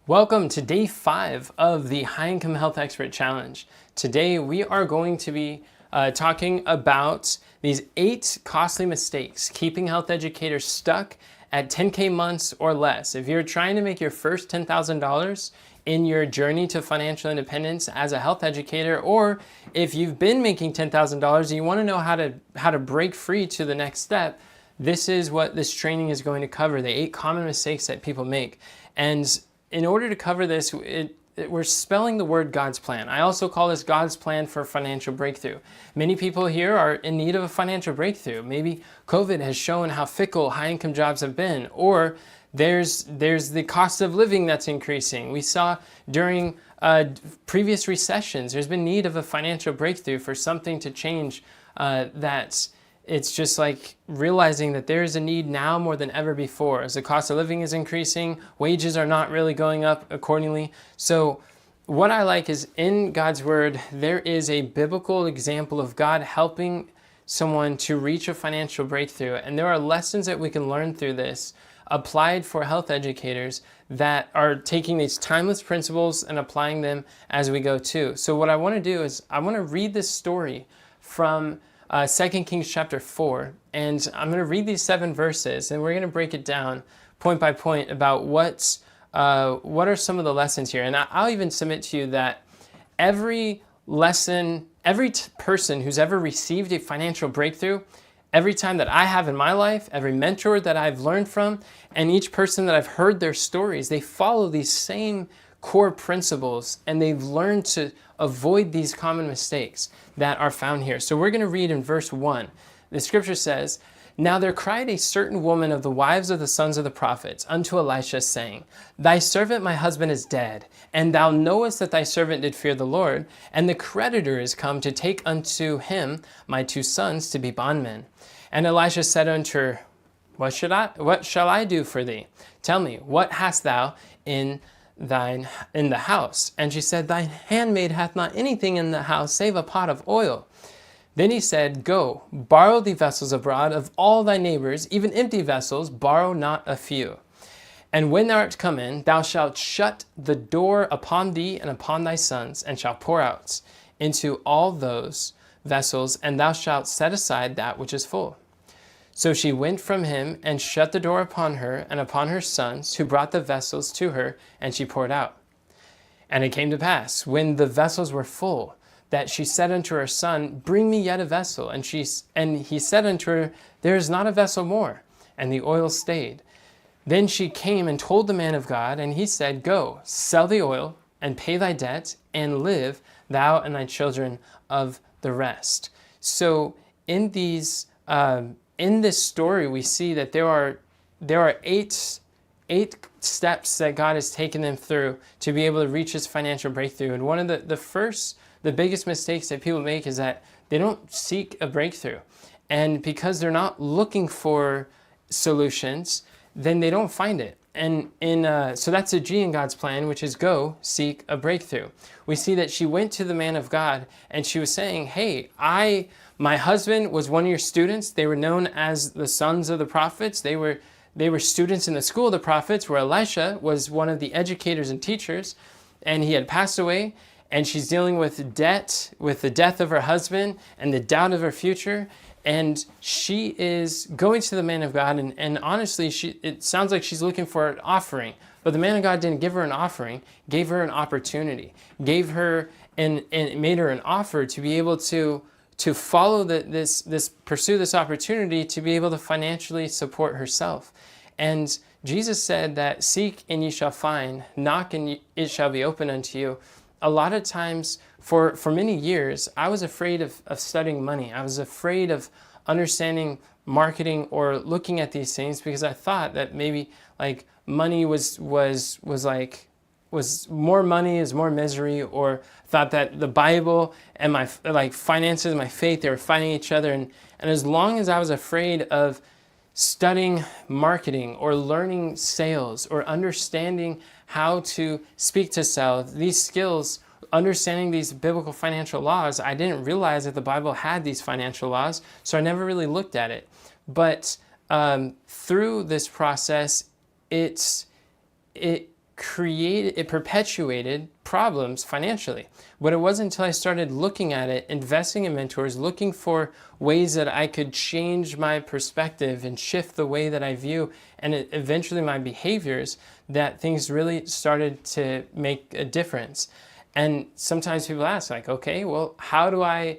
Welcome to day 5 of the High Income Health Expert Challenge. Today we are going to be talking about these 8 costly mistakes keeping health educators stuck at 10K months or less. If you're trying to make your first $10,000 in your journey to financial independence as a health educator, or if you've been making $10,000 and you want to know how to break free to the next step, this is what this training is going to cover, the 8 common mistakes that people make. And in order to cover this, we're spelling the word God's plan. I also call this God's plan for financial breakthrough. Many people here are in need of a financial breakthrough. Maybe COVID has shown how fickle high-income jobs have been, or there's the cost of living that's increasing. We saw during previous recessions, there's been need of a financial breakthrough for something to change. It's just like realizing that there is a need now more than ever before. As the cost of living is increasing, wages are not really going up accordingly. So what I like is in God's word, there is a biblical example of God helping someone to reach a financial breakthrough. And there are lessons that we can learn through this applied for health educators that are taking these timeless principles and applying them as we go too. So what I want to do is I want to read this story from 2 Kings chapter 4, and I'm going to read these 7 verses, and we're going to break it down point by point about what are some of the lessons here. And I'll even submit to you that every lesson, every person who's ever received a financial breakthrough, every time that I have in my life, every mentor that I've learned from, and each person that I've heard their stories, they follow these same core principles, and they've learned to avoid these common mistakes that are found here. So we're going to read in verse 1. The scripture says, "Now there cried a certain woman of the wives of the sons of the prophets unto Elisha, saying, Thy servant my husband is dead, and thou knowest that thy servant did fear the Lord, and the creditor is come to take unto him my 2 sons to be bondmen. And Elisha said unto her, What shall I do for thee? Tell me, what hast thou in the house? And she said, Thine handmaid hath not anything in the house save a pot of oil. Then he said, Go, borrow thee vessels abroad of all thy neighbors, even empty vessels, borrow not a few. And when thou art come in, thou shalt shut the door upon thee and upon thy sons, and shalt pour out into all those vessels, and thou shalt set aside that which is full. So she went from him and shut the door upon her and upon her sons, who brought the vessels to her, and she poured out. And it came to pass, when the vessels were full, that she said unto her son, Bring me yet a vessel. And he said unto her, There is not a vessel more. And the oil stayed. Then she came and told the man of God, and he said, Go, sell the oil, and pay thy debt, and live, thou and thy children of the rest. So in this story, we see that there are 8 steps that God has taken them through to be able to reach this financial breakthrough. And one of the biggest mistakes that people make is that they don't seek a breakthrough. And because they're not looking for solutions, then they don't find it. And so that's a G in God's plan, which is go seek a breakthrough. We see that she went to the man of God and she was saying, Hey, my husband was one of your students. They were known as the sons of the prophets. They were students in the school of the prophets, where Elisha was one of the educators and teachers, and he had passed away, and she's dealing with debt, with the death of her husband and the doubt of her future. And she is going to the man of God, and honestly, it sounds like she's looking for an offering. But the man of God didn't give her an offering, gave her an opportunity, gave her and made her an offer to be able to follow pursue this opportunity to be able to financially support herself. And Jesus said that seek and ye shall find, knock and it shall be opened unto you. A lot of times, for many years, I was afraid of studying money. I was afraid of understanding marketing or looking at these things because I thought that maybe like money was more money is more misery, or thought that the Bible and my finances, my faith, they were fighting each other. And as long as I was afraid of studying marketing or learning sales or understanding how to speak to sell, these skills, understanding these biblical financial laws, I didn't realize that the Bible had these financial laws, so I never really looked at it. But through this process, it it perpetuated problems financially. But it wasn't until I started looking at it, investing in mentors, looking for ways that I could change my perspective and shift the way that I view and eventually my behaviors, that things really started to make a difference. And sometimes people ask, like, okay, well, how do I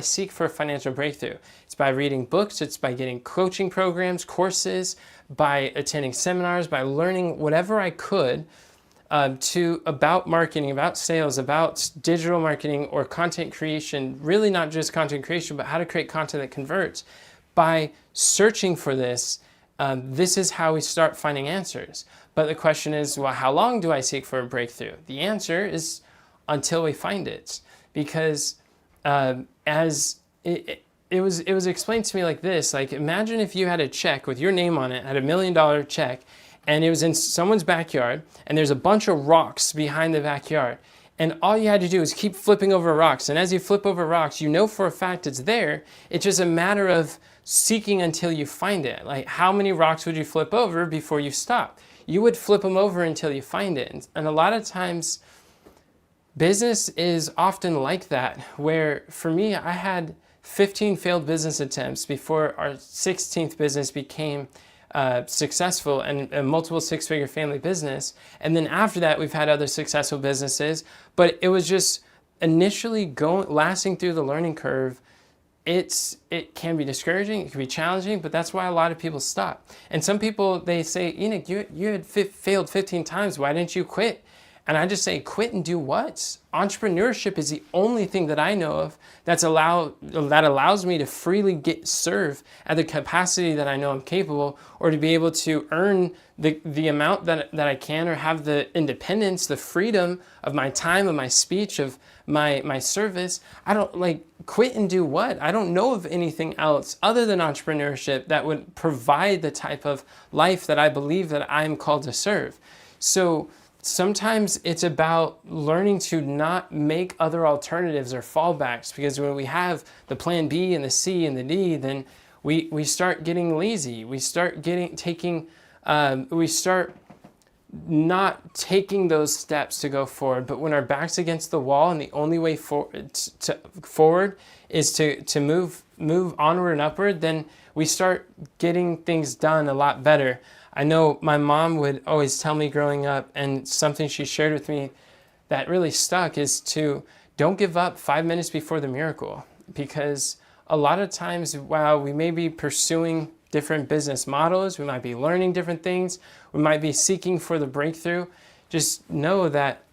seek for a financial breakthrough? It's by reading books, it's by getting coaching programs, courses, by attending seminars, by learning whatever I could about marketing, about sales, about digital marketing or content creation, really not just content creation, but how to create content that converts. By searching for this, this is how we start finding answers. But the question is, well, how long do I seek for a breakthrough? The answer is until we find it. Because as it was explained to me like this, like imagine if you had a check with your name on it, had $1 million check, and it was in someone's backyard, and there's a bunch of rocks behind the backyard. And all you had to do is keep flipping over rocks. And as you flip over rocks, you know for a fact it's there. It's just a matter of seeking until you find it. Like, how many rocks would you flip over before you stop? You would flip them over until you find it. And a lot of times, business is often like that, where for me, I had 15 failed business attempts before our 16th business became successful and a multiple six-figure family business. And then after that, we've had other successful businesses, but it was just initially lasting through the learning curve. It can be discouraging, it can be challenging, but that's why a lot of people stop. And some people, they say, Enoch, you had failed 15 times, why didn't you quit? And I just say, quit and do what? Entrepreneurship is the only thing that I know of that allows me to freely serve at the capacity that I know I'm capable, or to be able to earn the amount that I can, or have the independence, the freedom of my time, of my speech, of my service. I don't quit and do what? I don't know of anything else other than entrepreneurship that would provide the type of life that I believe that I'm called to serve. So sometimes it's about learning to not make other alternatives or fallbacks, because when we have the plan B and the C and the D, then we start getting lazy. We start not taking those steps to go forward. But when our back's against the wall and the only way forward is to move onward and upward, then we start getting things done a lot better. I know my mom would always tell me growing up, and something she shared with me that really stuck is to don't give up 5 minutes before the miracle. Because a lot of times, while we may be pursuing different business models, we might be learning different things, we might be seeking for the breakthrough, just know that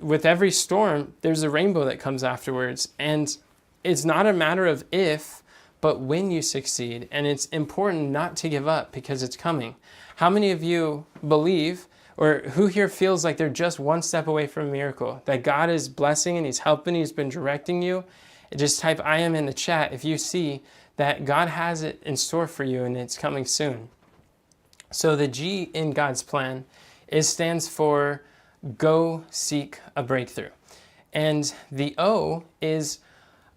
with every storm, there's a rainbow that comes afterwards. And it's not a matter of if, but when you succeed. And it's important not to give up, because it's coming. How many of you believe, or who here feels like they're just one step away from a miracle? That God is blessing and He's helping, He's been directing you? Just type I am in the chat if you see that God has it in store for you and it's coming soon. So the G in God's plan stands for go seek a breakthrough. And the O is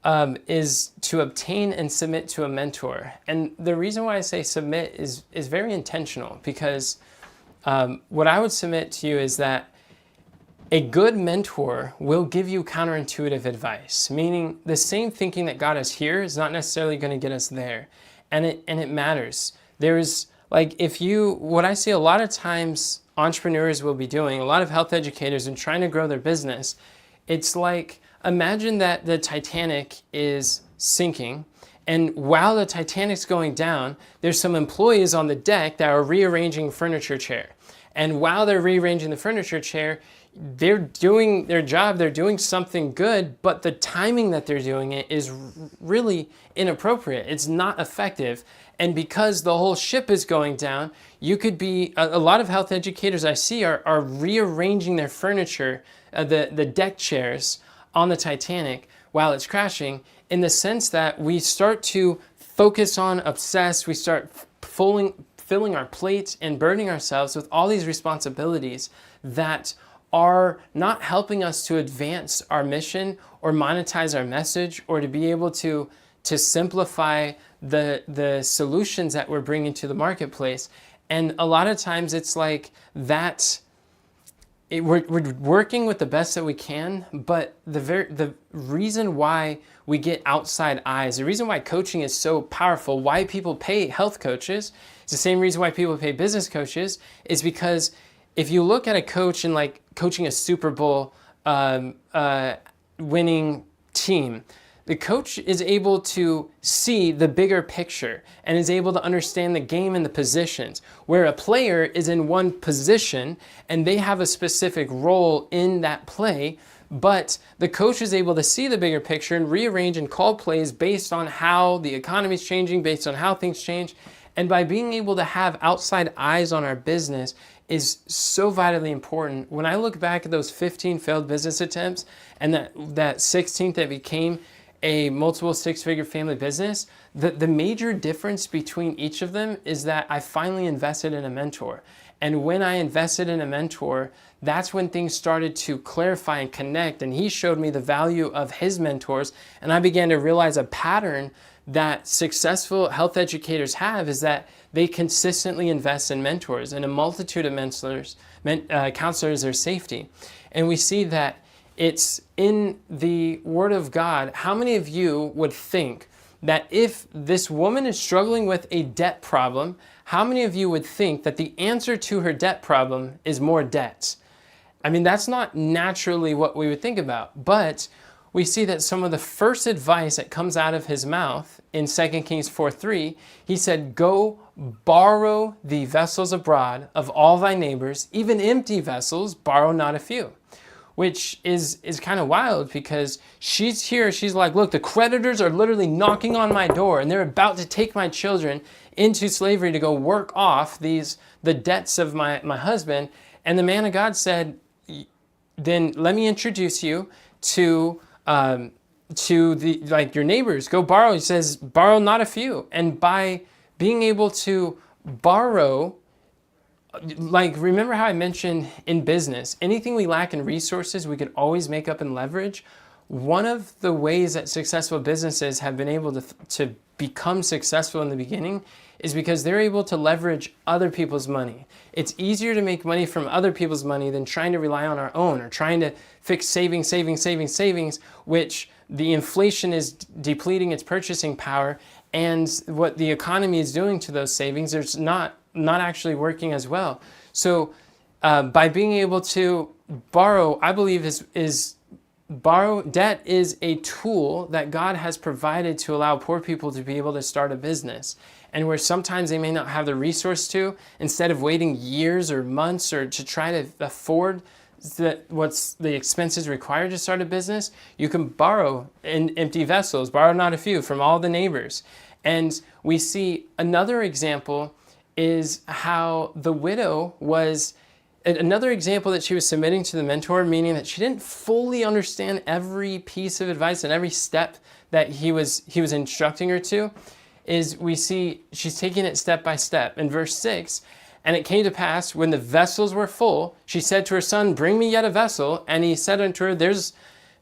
to obtain and submit to a mentor. And the reason why I say submit is very intentional, because what I would submit to you is that a good mentor will give you counterintuitive advice, meaning the same thinking that got us here is not necessarily going to get us there. And it matters. There's what I see a lot of times entrepreneurs will be doing, a lot of health educators and trying to grow their business, it's like, imagine that the Titanic is sinking, and while the Titanic's going down, there's some employees on the deck that are rearranging furniture chair. And while they're rearranging the furniture chair, they're doing their job, they're doing something good, but the timing that they're doing it is really inappropriate. It's not effective. And because the whole ship is going down, you could be, a lot of health educators I see are rearranging their furniture, the deck chairs on the Titanic while it's crashing, in the sense that we start to focus on, obsess, we start filling our plates and burdening ourselves with all these responsibilities that are not helping us to advance our mission or monetize our message, or to be able to simplify the solutions that we're bringing to the marketplace. And a lot of times it's like that we're working with the best that we can, but the reason why we get outside eyes, the reason why coaching is so powerful, why people pay health coaches, it's the same reason why people pay business coaches, is because if you look at a coach and like coaching a Super Bowl winning team, the coach is able to see the bigger picture and is able to understand the game and the positions, where a player is in one position and they have a specific role in that play, but the coach is able to see the bigger picture and rearrange and call plays based on how the economy is changing, based on how things change. And by being able to have outside eyes on our business is so vitally important. When I look back at those 15 failed business attempts and that 16th that became a multiple six-figure family business, the major difference between each of them is that I finally invested in a mentor. And when I invested in a mentor, that's when things started to clarify and connect. And he showed me the value of his mentors. And I began to realize a pattern that successful health educators have, is that they consistently invest in mentors, and a multitude of counselors, their safety. And we see that it's in the Word of God. How many of you would think that if this woman is struggling with a debt problem, how many of you would think that the answer to her debt problem is more debt? I mean, that's not naturally what we would think about, but we see that some of the first advice that comes out of his mouth in 2 Kings 4:3, he said, "Go borrow the vessels abroad of all thy neighbors, even empty vessels, borrow not a few." Which is kind of wild, because she's here, she's like, look, the creditors are literally knocking on my door and they're about to take my children into slavery to go work off the debts of my husband. And the man of God said, then let me introduce you to your neighbors. Go borrow. He says, borrow not a few. And by being able to borrow, like, remember how I mentioned in business, anything we lack in resources, we could always make up in leverage. One of the ways that successful businesses have been able to become successful in the beginning is because they're able to leverage other people's money. It's easier to make money from other people's money than trying to rely on our own, or trying to fix savings, which the inflation is depleting its purchasing power, and what the economy is doing to those savings, there's not actually working as well. So by being able to borrow, I believe debt is a tool that God has provided to allow poor people to be able to start a business. And where sometimes they may not have the resource to, instead of waiting years or months or to try to afford what's the expenses required to start a business, you can borrow in empty vessels, borrow not a few, from all the neighbors. And we see another example is how the widow was another example that she was submitting to the mentor, meaning that she didn't fully understand every piece of advice and every step that he was instructing her to, is we see she's taking it step by step. In verse 6, and it came to pass, when the vessels were full, she said to her son, bring me yet a vessel. And he said unto her, there's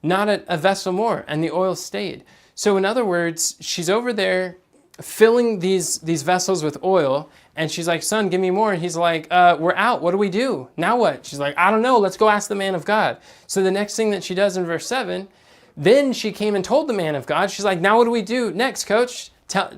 not a vessel more. And the oil stayed. So in other words, she's over there filling these vessels with oil, and she's like, son, give me more. And he's like, we're out. What do we do? Now what? She's like, I don't know. Let's go ask the man of God. So the next thing that she does in verse 7, then she came and told the man of God. She's like, now what do we do next, coach?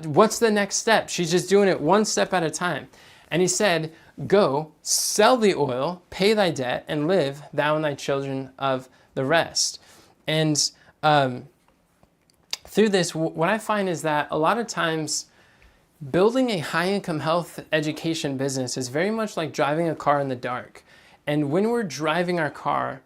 What's the next step? She's just doing it one step at a time. And he said, go, sell the oil, pay thy debt, and live, thou and thy children of the rest. And through this, what I find is that a lot of times building a high-income health education business is very much like driving a car in the dark. And when we're driving our car,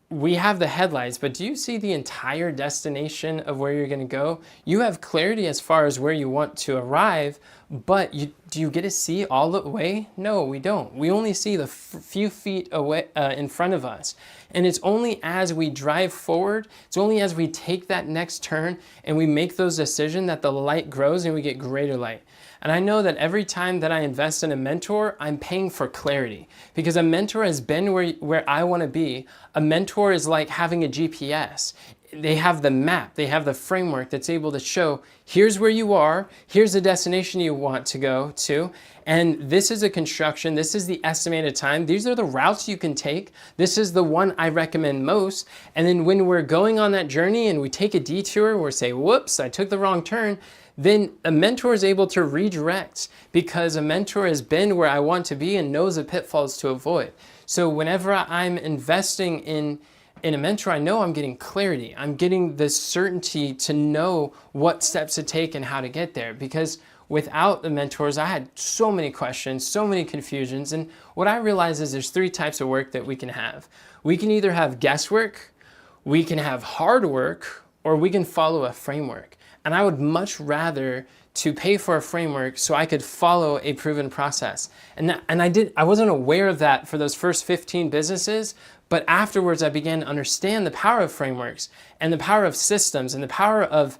we have the headlights, but do you see the entire destination of where you're going to go? You have clarity as far as where you want to arrive, but do you get to see all the way? No, we don't. We only see the few feet away in front of us. And it's only as we drive forward, it's only as we take that next turn and we make those decisions that the light grows and we get greater light. And I know that every time that I invest in a mentor, I'm paying for clarity, because a mentor has been where I want to be. A mentor is like having a GPS. They have the map, they have the framework that's able to show, here's where you are, here's the destination you want to go to, and this is a construction, this is the estimated time, these are the routes you can take, this is the one I recommend most. And then when we're going on that journey and we take a detour, or say, whoops, I took the wrong turn, then a mentor is able to redirect, because a mentor has been where I want to be and knows the pitfalls to avoid. So whenever I'm investing in a mentor, I know I'm getting clarity. I'm getting the certainty to know what steps to take and how to get there. Because without the mentors, I had so many questions, so many confusions. And what I realize is there's 3 types of work that we can have. We can either have guesswork, we can have hard work, or we can follow a framework. And I would much rather to pay for a framework so I could follow a proven process. And I wasn't aware of that for those first 15 businesses, but afterwards I began to understand the power of frameworks and the power of systems and the power of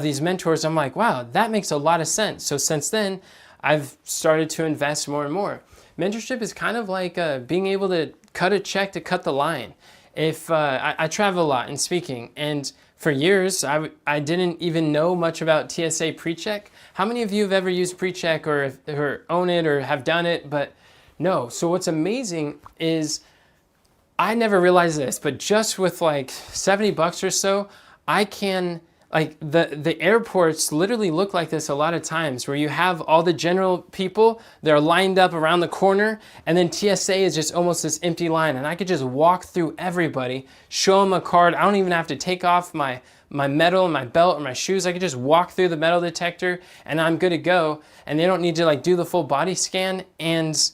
these mentors. I'm like, wow, that makes a lot of sense. So since then, I've started to invest more and more. Mentorship is kind of like being able to cut a check to cut the line. If I travel a lot in speaking, and for years, I didn't even know much about TSA PreCheck. How many of you have ever used PreCheck or own it or have done it? But no. So what's amazing is I never realized this, but just with like $70 or so, I can, like the airports literally look like this a lot of times, where you have all the general people, they're lined up around the corner, and then TSA is just almost this empty line, and I could just walk through everybody, show them a card. I don't even have to take off my metal and my belt or my shoes. I could just walk through the metal detector and I'm good to go. And they don't need to like do the full body scan, and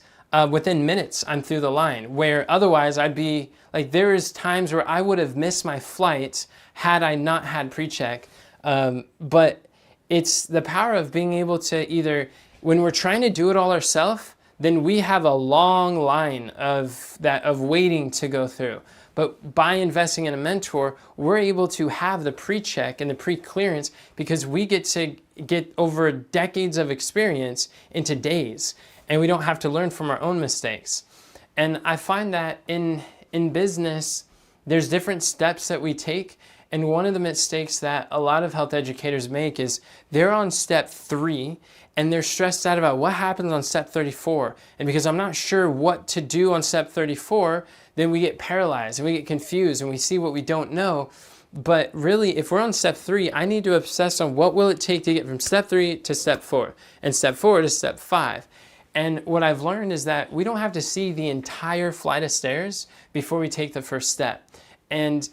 within minutes I'm through the line. Where otherwise I'd be like, there is times where I would have missed my flight had I not had PreCheck. But it's the power of being able to either, when we're trying to do it all ourselves, then we have a long line of waiting to go through. But by investing in a mentor, we're able to have the pre-check and the pre-clearance, because we get to get over decades of experience into days, and we don't have to learn from our own mistakes. And I find that in business, there's different steps that we take. And one of the mistakes that a lot of health educators make is they're on step 3 and they're stressed out about what happens on step 34. And because I'm not sure what to do on step 34, then we get paralyzed and we get confused and we see what we don't know. But really, if we're on step 3, I need to obsess on what will it take to get from step 3 to step 4 and step 4 to step 5. And what I've learned is that we don't have to see the entire flight of stairs before we take the first step. And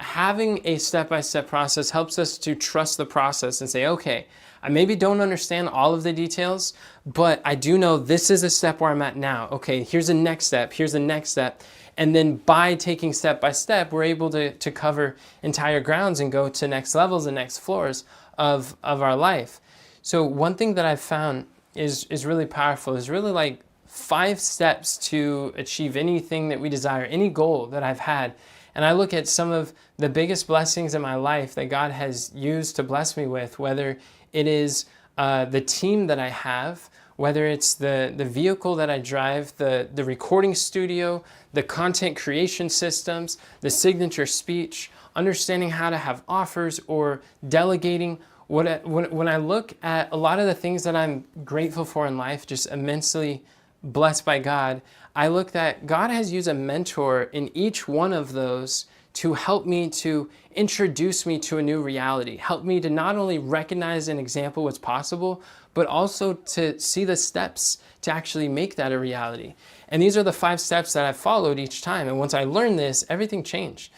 having a step-by-step process helps us to trust the process and say, okay, I maybe don't understand all of the details, but I do know this is a step where I'm at now. Okay, here's the next step, here's the next step. And then by taking step by step, we're able to cover entire grounds and go to next levels and next floors of our life. So one thing that I've found is really powerful, is really like 5 steps to achieve anything that we desire, any goal that I've had. And I look at some of the biggest blessings in my life that God has used to bless me with, whether it is the team that I have, whether it's the vehicle that I drive, the recording studio, the content creation systems, the signature speech, understanding how to have offers or delegating. When I look at a lot of the things that I'm grateful for in life, just immensely blessed by God, I look that God has used a mentor in each one of those to help me, to introduce me to a new reality, help me to not only recognize an example what's possible, but also to see the steps to actually make that a reality. And these are the 5 steps that I've followed each time. And once I learned this, everything changed.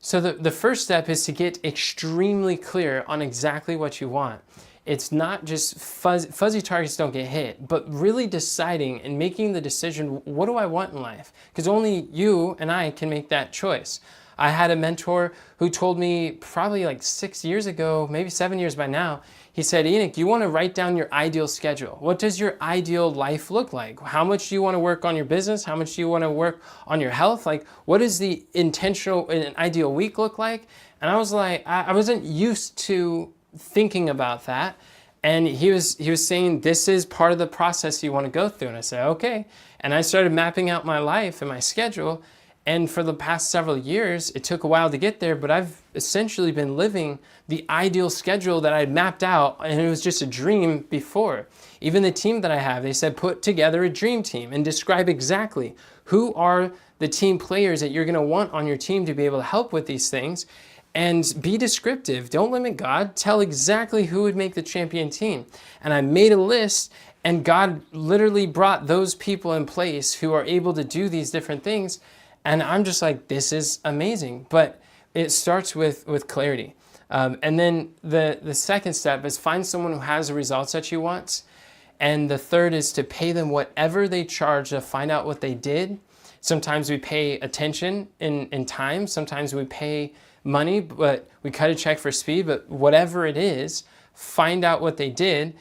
So the first step is to get extremely clear on exactly what you want. It's not just fuzzy targets don't get hit, but really deciding and making the decision, what do I want in life? Because only you and I can make that choice. I had a mentor who told me probably like 6 years ago, maybe 7 years by now, he said, Enoch, you want to write down your ideal schedule. What does your ideal life look like? How much do you want to work on your business? How much do you want to work on your health? Like, what does the intentional and ideal week look like? And I was like, I wasn't used to thinking about that. And he was saying, this is part of the process you want to go through. And I said, okay. And I started mapping out my life and my schedule. And for the past several years, it took a while to get there, but I've essentially been living the ideal schedule that I had mapped out, and it was just a dream before. Even the team that I have, they said, put together a dream team and describe exactly who are the team players that you're going to want on your team to be able to help with these things. And be descriptive. Don't limit God. Tell exactly who would make the champion team. And I made a list, and God literally brought those people in place who are able to do these different things. And I'm just like, this is amazing. But it starts with clarity. And then the second step is find someone who has the results that you want. And the third is to pay them whatever they charge to find out what they did. Sometimes we pay attention in time. Sometimes we pay money, but we cut a check for speed. But whatever it is, find out what they did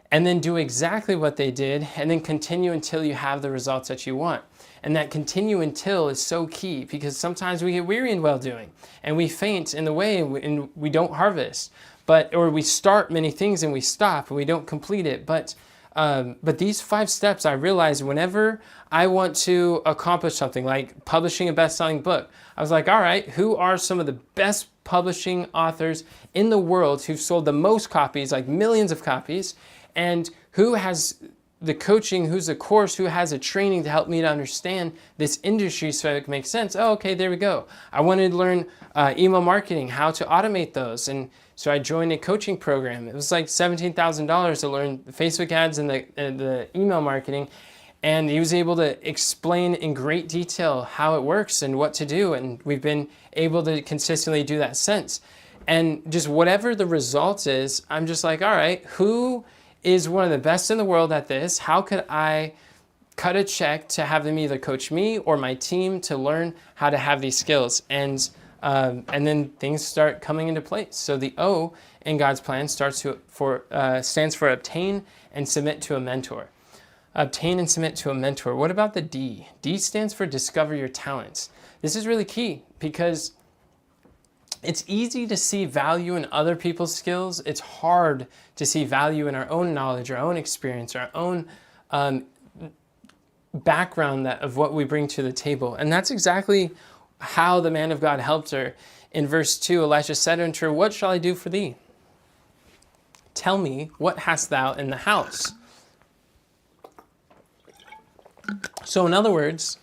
and then do exactly what they did and then continue until you have the results that you want. And that continue until is so key, because sometimes we get weary in well-doing and we faint in the way and we don't harvest, or we start many things and we stop and we don't complete it. But these 5 steps, I realized whenever I want to accomplish something like publishing a best-selling book, I was like, all right, who are some of the best publishing authors in the world who've sold the most copies, like millions of copies, and who has the coaching, who's a course, who has a training to help me to understand this industry so it makes sense. Oh, okay, there we go. I wanted to learn email marketing, how to automate those. And so I joined a coaching program. It was like $17,000 to learn Facebook ads and the email marketing. And he was able to explain in great detail how it works and what to do. And we've been able to consistently do that since. And just whatever the result is, I'm just like, all right, who is one of the best in the world at this? How could I cut a check to have them either coach me or my team to learn how to have these skills? And then things start coming into place. So the O in God's plan stands for obtain and submit to a mentor. Obtain and submit to a mentor. What about the D? D stands for discover your talents. This is really key because it's easy to see value in other people's skills. It's hard to see value in our own knowledge, our own experience, our own background of what we bring to the table. And that's exactly how the man of God helped her. In verse 2, Elisha said unto her, what shall I do for thee? Tell me, what hast thou in the house? So in other words,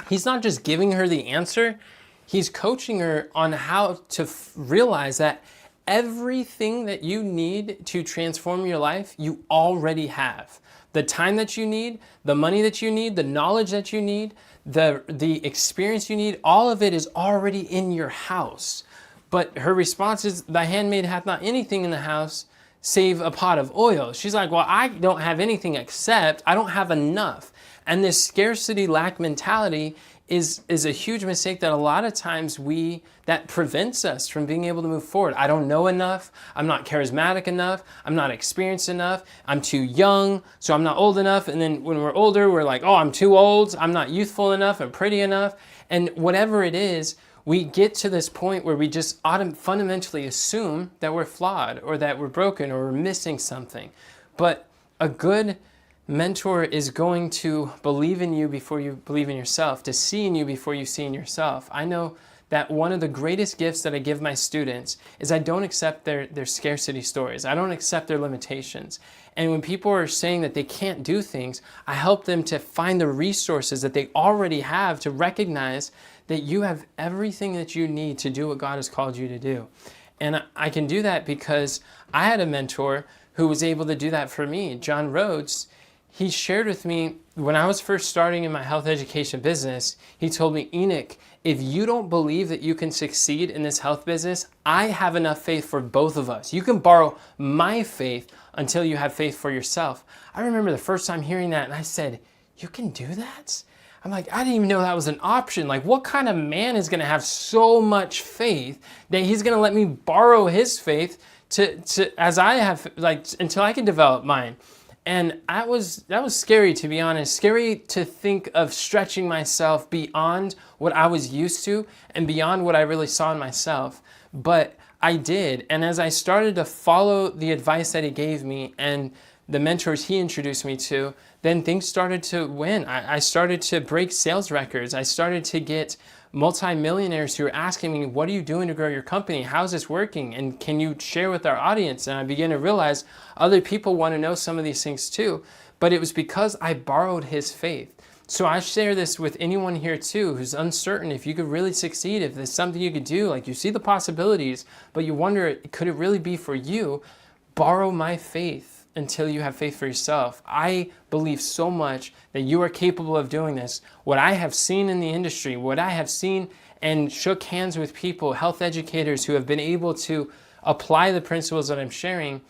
he's not just giving her the answer, he's coaching her on how to realize that everything that you need to transform your life, you already have. The time that you need, the money that you need, the knowledge that you need, the experience you need, all of it is already in your house. But her response is, thy handmaid hath not anything in the house save a pot of oil. She's like, well, I don't have anything except I don't have enough. And this scarcity lack mentality is a huge mistake that a lot of times that prevents us from being able to move forward. I don't know enough. I'm not charismatic enough. I'm not experienced enough. I'm too young, so I'm not old enough. And then when we're older, we're like, oh, I'm too old. I'm not youthful enough and pretty enough. And whatever it is, we get to this point where we just fundamentally assume that we're flawed or that we're broken or we're missing something. But a good mentor is going to believe in you before you believe in yourself, to see in you before you see in yourself. I know that one of the greatest gifts that I give my students is I don't accept their scarcity stories. I don't accept their limitations. And when people are saying that they can't do things, I help them to find the resources that they already have to recognize that you have everything that you need to do what God has called you to do. And I can do that because I had a mentor who was able to do that for me. John Rhodes, he shared with me when I was first starting in my health education business, he told me, Enoch, if you don't believe that you can succeed in this health business, I have enough faith for both of us. You can borrow my faith until you have faith for yourself. I remember the first time hearing that and I said, you can do that? I'm like, I didn't even know that was an option. Like, what kind of man is going to have so much faith that he's going to let me borrow his faith to as I have, like, until I can develop mine? And that was scary, to be honest. Scary to think of stretching myself beyond what I was used to and beyond what I really saw in myself. But I did. And as I started to follow the advice that he gave me and the mentors he introduced me to, then things started to win. I started to break sales records. I started to get multimillionaires who were asking me, what are you doing to grow your company? How's this working? And can you share with our audience? And I began to realize other people want to know some of these things too. But it was because I borrowed his faith. So I share this with anyone here too who's uncertain if you could really succeed, if there's something you could do, like you see the possibilities, but you wonder, could it really be for you? Borrow my faith until you have faith for yourself. I believe so much that you are capable of doing this. What I have seen in the industry, what I have seen and shook hands with people, health educators who have been able to apply the principles that I'm sharing,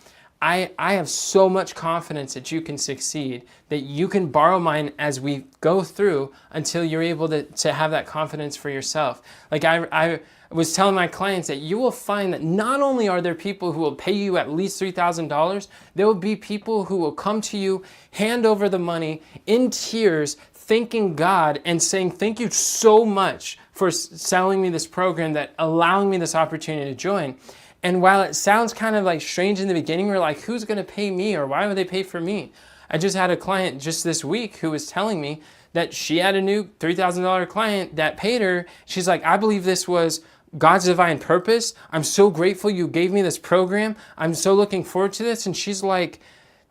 I have so much confidence that you can succeed, that you can borrow mine as we go through until you're able to have that confidence for yourself. Like I was telling my clients that you will find that not only are there people who will pay you at least $3,000, there will be people who will come to you, hand over the money in tears, thanking God and saying, thank you so much for selling me this program, that allowing me this opportunity to join. And while it sounds kind of like strange in the beginning, we're like, who's going to pay me, or why would they pay for me? I just had a client just this week who was telling me that she had a new $3,000 client that paid her. She's like, I believe this was God's divine purpose. I'm so grateful you gave me this program. I'm so looking forward to this. And she's like,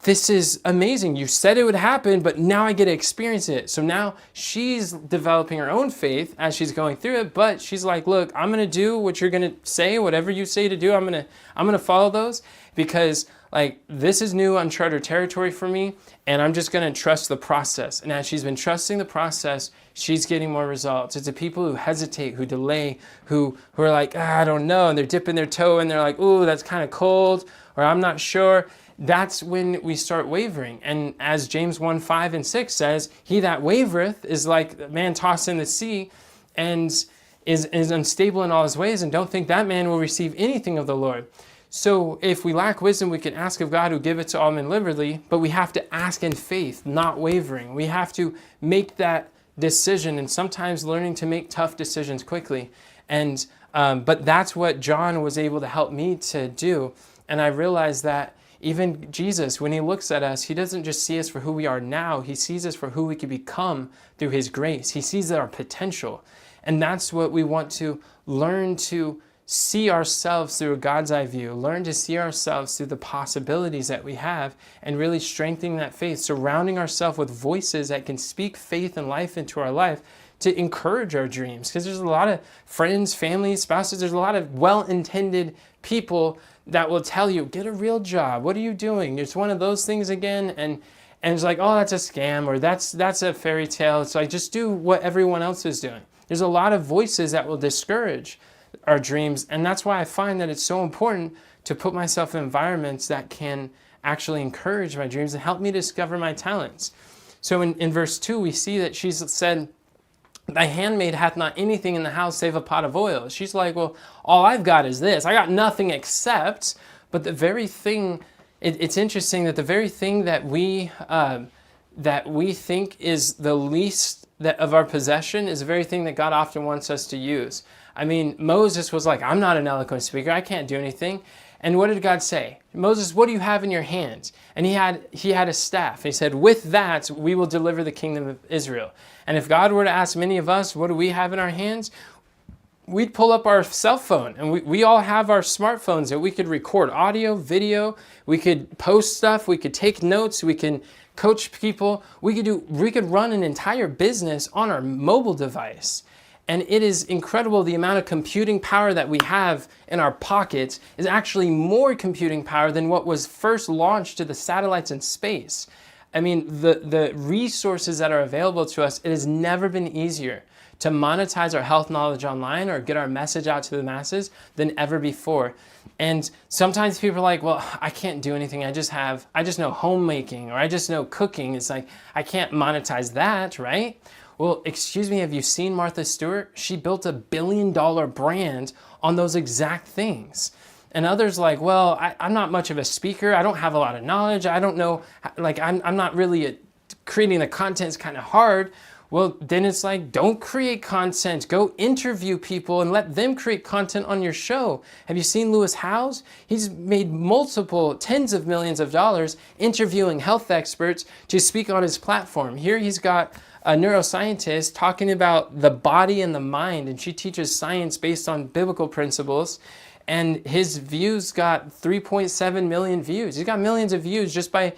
this is amazing. You said it would happen, but now I get to experience it. So now she's developing her own faith as she's going through it, but she's like, look, I'm going to do what you're going to say, whatever you say to do. I'm going to follow those, because like this is new uncharted territory for me, and I'm just going to trust the process. And as she's been trusting the process, she's getting more results. It's the people who hesitate, who delay, who are like, I don't know, and they're dipping their toe and they're like, ooh, that's kind of cold, or I'm not sure. That's when we start wavering. And as James 1:5-6 says, he that wavereth is like a man tossed in the sea and is unstable in all his ways, and don't think that man will receive anything of the Lord. So if we lack wisdom, we can ask of God, who giveth to all men liberally, but we have to ask in faith, not wavering. We have to make that decision, and sometimes learning to make tough decisions quickly. And but that's what John was able to help me to do. And I realized that even Jesus, when he looks at us, he doesn't just see us for who we are now. He sees us for who we can become through his grace. He sees our potential. And that's what we want to learn, to see ourselves through a God's eye view, learn to see ourselves through the possibilities that we have, and really strengthening that faith, surrounding ourselves with voices that can speak faith and life into our life to encourage our dreams. Because there's a lot of friends, family, spouses, there's a lot of well-intended people that will tell you, get a real job. What are you doing? It's one of those things again. And it's like, oh, that's a scam, or that's a fairy tale. It's like, just do what everyone else is doing. There's a lot of voices that will discourage our dreams. And that's why I find that it's so important to put myself in environments that can actually encourage my dreams and help me discover my talents. So in verse 2, we see that she's said, thy handmaid hath not anything in the house save a pot of oil. She's like, well, all I've got is this. I got nothing except, but the very thing, it's interesting that the very thing that we think is the least of our possession is the very thing that God often wants us to use. I mean, Moses was like, I'm not an eloquent speaker. I can't do anything. And what did God say? Moses, what do you have in your hands? And he had a staff. He said, with that, we will deliver the kingdom of Israel. And if God were to ask many of us, what do we have in our hands? We'd pull up our cell phone, and we all have our smartphones that we could record audio, video, we could post stuff, we could take notes, we can coach people, we could run an entire business on our mobile device. And it is incredible the amount of computing power that we have in our pockets is actually more computing power than what was first launched to the satellites in space. I mean, the resources that are available to us, it has never been easier to monetize our health knowledge online or get our message out to the masses than ever before. And sometimes people are like, well, I can't do anything. I just know homemaking, or I just know cooking. It's like, I can't monetize that, right? Well, excuse me, have you seen Martha Stewart? She built $1 billion brand on those exact things. And others like, well, I'm not much of a speaker. I don't have a lot of knowledge. I don't know, like I'm not really creating the content is kind of hard. Well, then it's like, don't create content. Go interview people and let them create content on your show. Have you seen Lewis Howes? He's made multiple tens of millions of dollars interviewing health experts to speak on his platform. Here he's got a neuroscientist talking about the body and the mind, and she teaches science based on biblical principles. And his views got 3.7 million views. He's got millions of views just by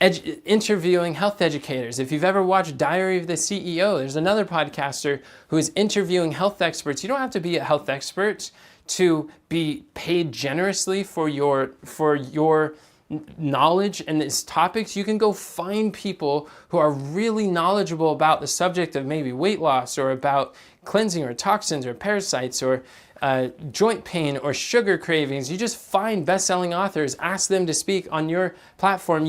interviewing health educators. If you've ever watched Diary of the CEO, there's another podcaster who is interviewing health experts. You don't have to be a health expert to be paid generously for your knowledge and these topics. You can go find people who are really knowledgeable about the subject of maybe weight loss, or about cleansing, or toxins, or parasites, or joint pain, or sugar cravings. You just find best-selling authors, ask them to speak on your platform.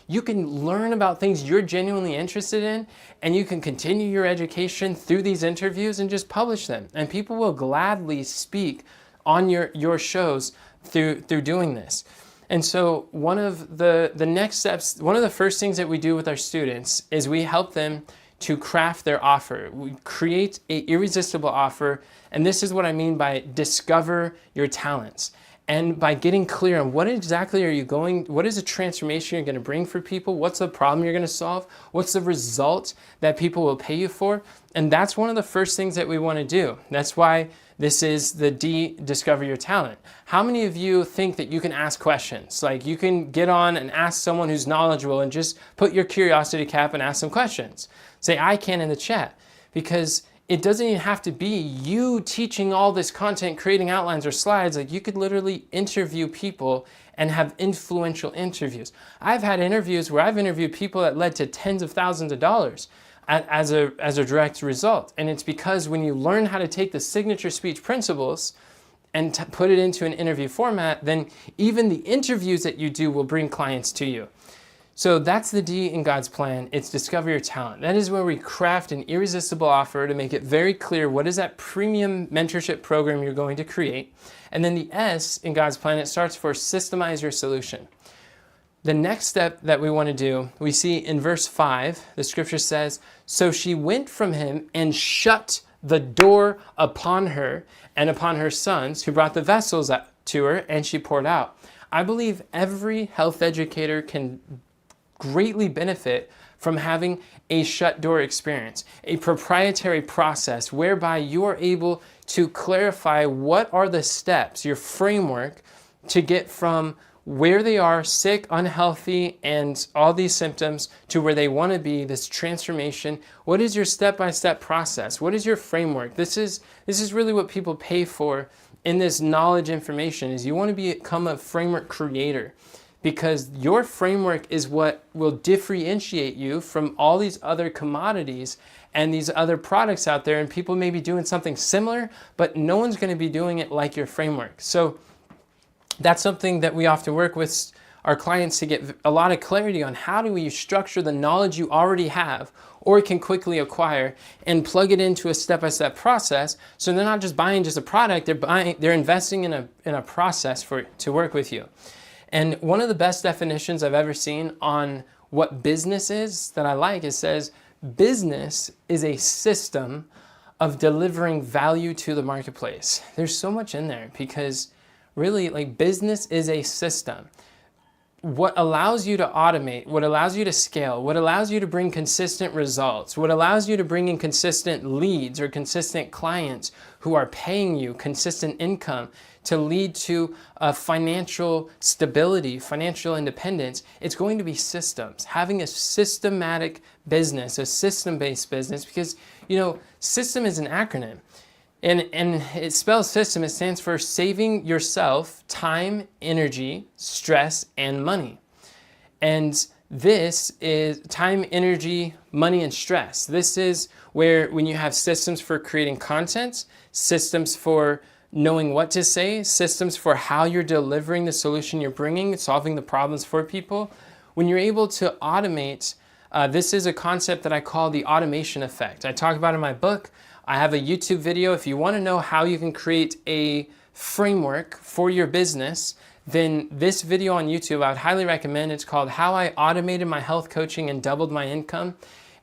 You can learn about things you're genuinely interested in, and you can continue your education through these interviews and just publish them. And people will gladly speak on your shows through doing this. And so one of the next steps, one of the first things that we do with our students is we help them to craft their offer. We create an irresistible offer, and this is what I mean by discover your talents. And by getting clear on what exactly what is the transformation you're going to bring for people? What's the problem you're going to solve? What's the result that people will pay you for? And that's one of the first things that we want to do. That's why this is the discover your talent. How many of you think that you can ask questions? Like, you can get on and ask someone who's knowledgeable and just put your curiosity cap and ask some questions. Say, I can, in the chat, because it doesn't even have to be you teaching all this content, creating outlines or slides. Like, you could literally interview people and have influential interviews. I've had interviews where I've interviewed people that led to tens of thousands of dollars as a direct result. And it's because when you learn how to take the signature speech principles and put it into an interview format, then even the interviews that you do will bring clients to you. So that's the D in God's plan. It's discover your talent. That is where we craft an irresistible offer to make it very clear what is that premium mentorship program you're going to create. And then the S in God's plan, it starts for systemize your solution. The next step that we want to do, we see in verse 5, the scripture says, so she went from him and shut the door upon her and upon her sons, who brought the vessels to her, and she poured out. I believe every health educator can greatly benefit from having a shut door experience, a proprietary process whereby you are able to clarify what are the steps, your framework, to get from where they are, sick, unhealthy, and all these symptoms, to where they want to be, this transformation. What is your step-by-step process? What is your framework? This is really what people pay for in this knowledge information, is you want to become a framework creator, because your framework is what will differentiate you from all these other commodities and these other products out there. And people may be doing something similar, but no one's going to be doing it like your framework. So that's something that we often work with our clients to get a lot of clarity on. How do we structure the knowledge you already have or can quickly acquire and plug it into a step-by-step process, so they're not just buying just a product, they're investing in a process to work with you. And one of the best definitions I've ever seen on what business is that I like, it says business is a system of delivering value to the marketplace. There's so much in there, because really, like, business is a system. What allows you to automate, what allows you to scale, what allows you to bring consistent results, what allows you to bring in consistent leads or consistent clients who are paying you consistent income to lead to financial stability, financial independence, it's going to be systems. Having a systematic business, a system-based business, because, you know, system is an acronym. And it spells system. It stands for saving yourself time, energy, stress, and money. And this is time, energy, money, and stress. This is where, when you have systems for creating content, systems for knowing what to say, systems for how you're delivering the solution you're bringing, solving the problems for people, when you're able to automate, this is a concept that I call the automation effect. I talk about it in my book. I have a YouTube video. If you want to know how you can create a framework for your business then this video on YouTube, I would highly recommend. It's called How I Automated My Health Coaching and Doubled My Income.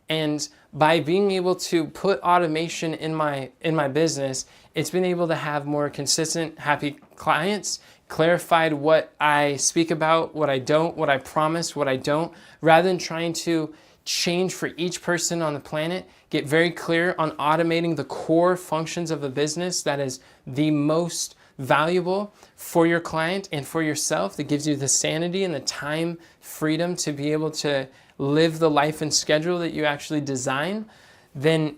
And by being able to put automation in my business, it's been able to have more consistent, happy clients, clarified what I speak about, what I don't, what I promise, what I don't, rather than trying to change for each person on the planet. Get very clear on automating the core functions of a business that is the most valuable for your client and for yourself, that gives you the sanity and the time freedom to be able to live the life and schedule that you actually design. Then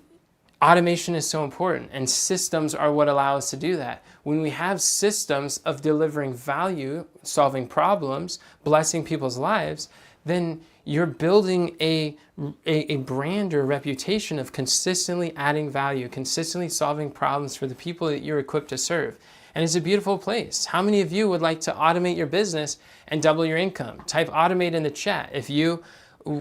automation is so important, and systems are what allow us to do that. When we have systems of delivering value, solving problems, blessing people's lives, then you're building a brand or reputation of consistently adding value, consistently solving problems for the people that you're equipped to serve. And it's a beautiful place. How many of you would like to automate your business and double your income? Type automate in the chat if you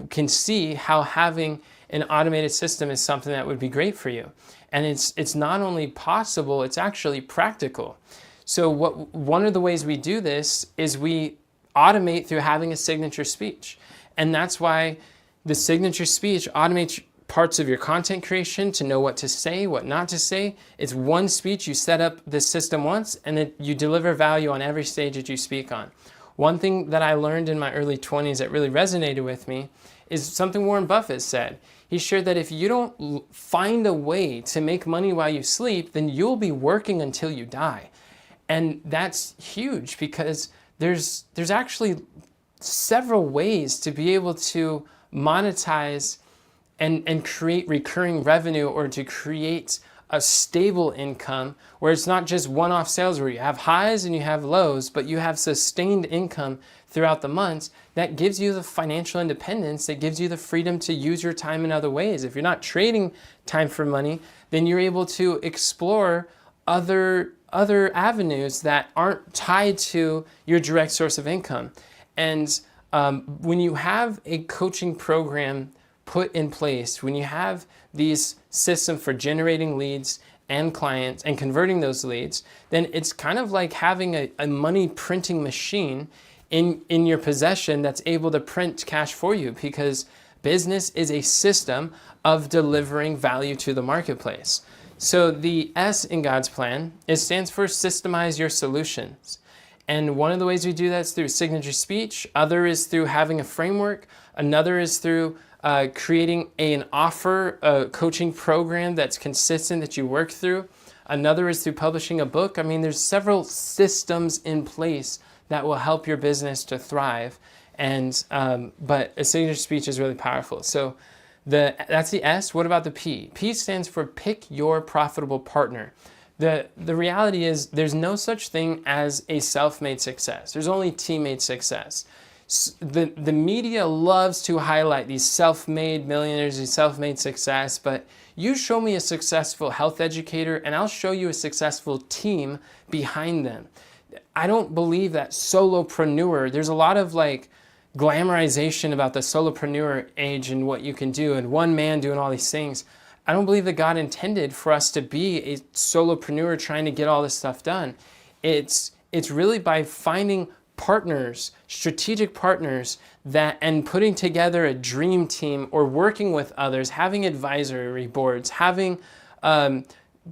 can see how having an automated system is something that would be great for you. And it's not only possible, it's actually practical. So one of the ways we do this is we automate through having a signature speech. And that's why the signature speech automates parts of your content creation to know what to say, what not to say. It's one speech. You set up the system once, and then you deliver value on every stage that you speak on. One thing that I learned in my early 20s that really resonated with me is something Warren Buffett said. He shared that if you don't find a way to make money while you sleep, then you'll be working until you die. And that's huge, because there's actually several ways to be able to monetize and create recurring revenue, or to create a stable income where it's not just one-off sales where you have highs and you have lows, but you have sustained income throughout the months. That gives you the financial independence, that gives you the freedom to use your time in other ways. If you're not trading time for money, then you're able to explore other avenues that aren't tied to your direct source of income. And when you have a coaching program put in place, when you have these systems for generating leads and clients and converting those leads, then it's kind of like having a money printing machine in your possession that's able to print cash for you, because business is a system of delivering value to the marketplace. So the S in God's plan, it stands for systemize your solutions. And one of the ways we do that is through signature speech. Other is through having a framework. Another is through creating an offer, a coaching program that's consistent that you work through. Another is through publishing a book. I mean, there's several systems in place that will help your business to thrive. And but a signature speech is really powerful. So that's the S. What about the P? P stands for pick your profitable partner. The reality is there's no such thing as a self-made success. There's only teammate success. The media loves to highlight these self-made millionaires, these self-made success, but you show me a successful health educator and I'll show you a successful team behind them. I don't believe that solopreneur, there's a lot of like glamorization about the solopreneur age and what you can do and one man doing all these things. I don't believe that God intended for us to be a solopreneur trying to get all this stuff done. It's really by finding partners, strategic partners, and putting together a dream team, or working with others, having advisory boards, having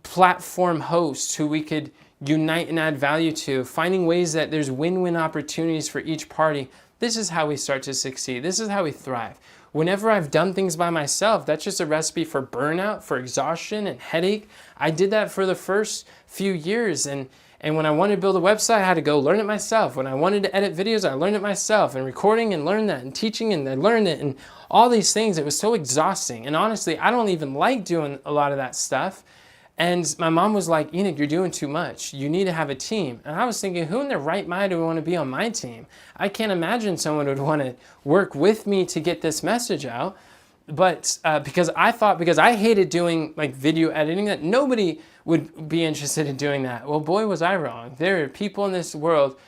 platform hosts who we could unite and add value to, finding ways that there's win-win opportunities for each party. This is how we start to succeed. This is how we thrive. Whenever I've done things by myself, that's just a recipe for burnout, for exhaustion and headache. I did that for the first few years, and when I wanted to build a website, I had to go learn it myself. When I wanted to edit videos, I learned it myself, and recording and learned that, and teaching and I learned it, and all these things. It was so exhausting. And honestly, I don't even like doing a lot of that stuff. And my mom was like, Enoch, you're doing too much. You need to have a team. And I was thinking, who in their right mind would want to be on my team? I can't imagine someone would want to work with me to get this message out. But because I hated doing like video editing, that nobody would be interested in doing that. Well, boy, was I wrong. There are people in this world.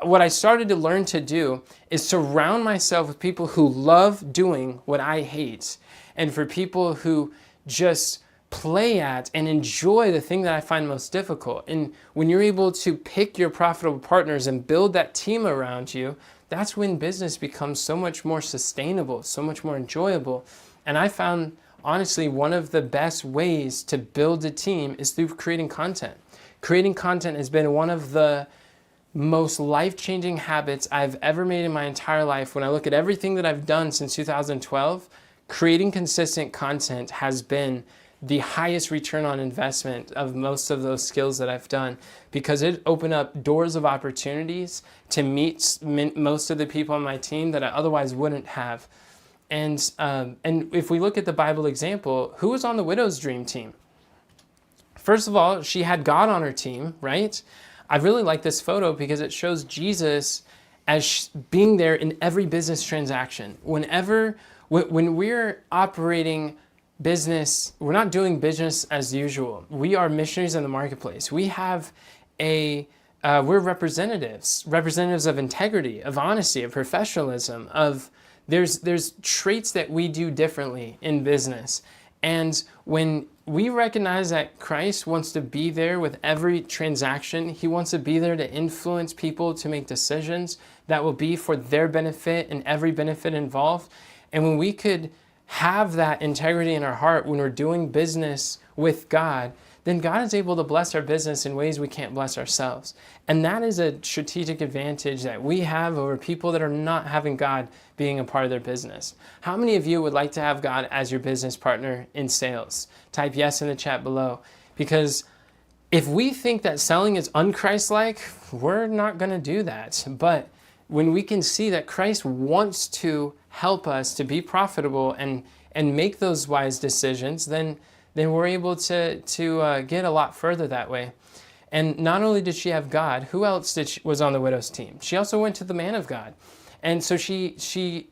What I started to learn to do is surround myself with people who love doing what I hate, and for people who just play at and enjoy the thing that I find most difficult. And when you're able to pick your profitable partners and build that team around you, that's when business becomes so much more sustainable, so much more enjoyable. And I found, honestly, one of the best ways to build a team is through creating content. Creating content has been one of the most life-changing habits I've ever made in my entire life. When I look at everything that I've done since 2012, creating consistent content has been the highest return on investment of most of those skills that I've done, because it opened up doors of opportunities to meet most of the people on my team that I otherwise wouldn't have. And if we look at the Bible example, who was on the widow's dream team? First of all, she had God on her team, right? I really like this photo because it shows Jesus as being there in every business transaction. When we're operating business, we're not doing business as usual. We are missionaries in the marketplace. We have we're representatives of integrity, of honesty, of professionalism, there's traits that we do differently in business. And when we recognize that Christ wants to be there with every transaction, he wants to be there to influence people to make decisions that will be for their benefit and every benefit involved. And when we could have that integrity in our heart when we're doing business with God, then God is able to bless our business in ways we can't bless ourselves. And that is a strategic advantage that we have over people that are not having God being a part of their business. How many of you would like to have God as your business partner in sales? Type yes in the chat below. Because if we think that selling is un-Christ-like, we're not going to do that. But when we can see that Christ wants to help us to be profitable and make those wise decisions, then we're able to get a lot further that way. And not only did she have God, who else was on the widow's team? She also went to the man of God. And so she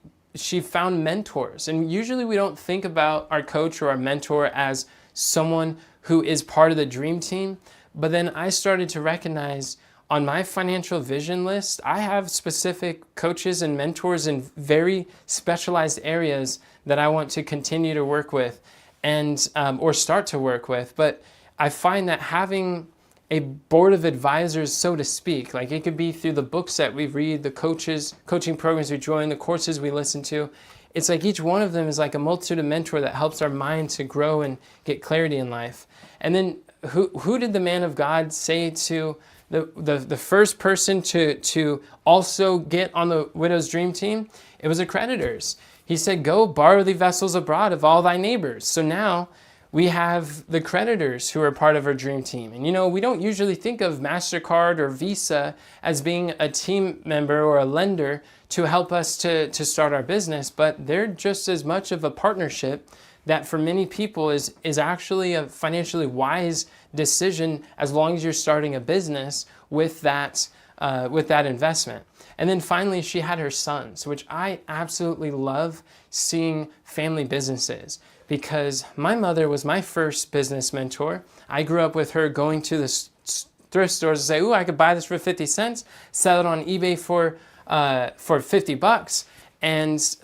found mentors. And usually we don't think about our coach or our mentor as someone who is part of the dream team. But then I started to recognize on my financial vision list, I have specific coaches and mentors in very specialized areas that I want to continue to work with and or start to work with. But I find that having a board of advisors, so to speak, like it could be through the books that we read, the coaching programs we join, the courses we listen to. It's like each one of them is like a multitude of mentor that helps our mind to grow and get clarity in life. And then who did the man of God say to the first person to also get on the widow's dream team? It was the creditors. He said, go borrow the vessels abroad of all thy neighbors. So now we have the creditors who are part of our dream team. And we don't usually think of MasterCard or Visa as being a team member or a lender to help us to start our business, but they're just as much of a partnership that for many people is actually a financially wise decision as long as you're starting a business with that investment. And then finally, she had her sons, which I absolutely love seeing family businesses, because my mother was my first business mentor. I grew up with her going to the thrift stores and say, ooh, I could buy this for 50 cents, sell it on eBay for $50. And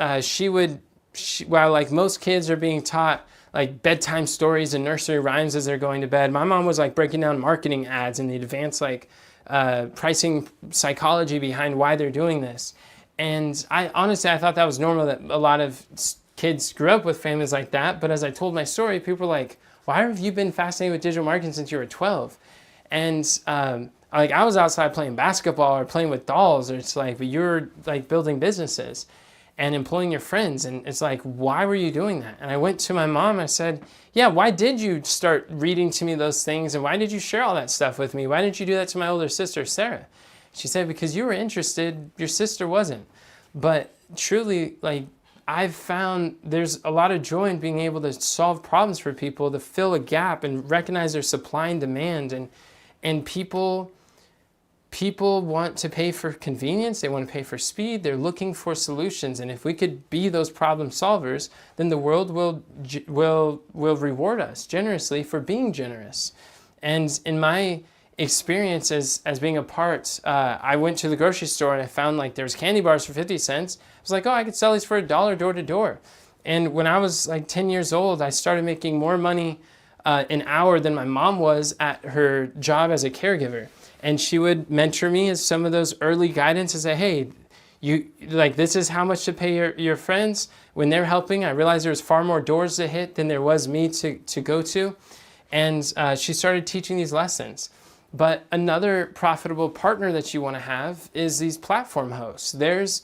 while like most kids are being taught like bedtime stories and nursery rhymes as they're going to bed, my mom was like breaking down marketing ads and the advanced pricing psychology behind why they're doing this. And I thought that was normal, that a lot of kids grew up with families like that. But as I told my story, people were like, why have you been fascinated with digital marketing since you were 12? And I was outside playing basketball or playing with dolls, or it's like, but you're like building businesses and employing your friends. And it's like, why were you doing that? And I went to my mom, I said, yeah, why did you start reading to me those things? And why did you share all that stuff with me? Why didn't you do that to my older sister, Sarah? She said, because you were interested, your sister wasn't. But truly, like, I've found there's a lot of joy in being able to solve problems for people, to fill a gap and recognize their supply and demand. And people want to pay for convenience. They want to pay for speed. They're looking for solutions. And if we could be those problem solvers, then the world will reward us generously for being generous. And in my experience as being a part, I went to the grocery store and I found like there was candy bars for 50 cents. I was like, oh, I could sell these for $1 door to door. And when I was like 10 years old, I started making more money an hour than my mom was at her job as a caregiver. And she would mentor me as some of those early guidance and say, hey, you like, this is how much to pay your friends when they're helping. I realized there was far more doors to hit than there was me to go to. And she started teaching these lessons. But another profitable partner that you want to have is these platform hosts. There's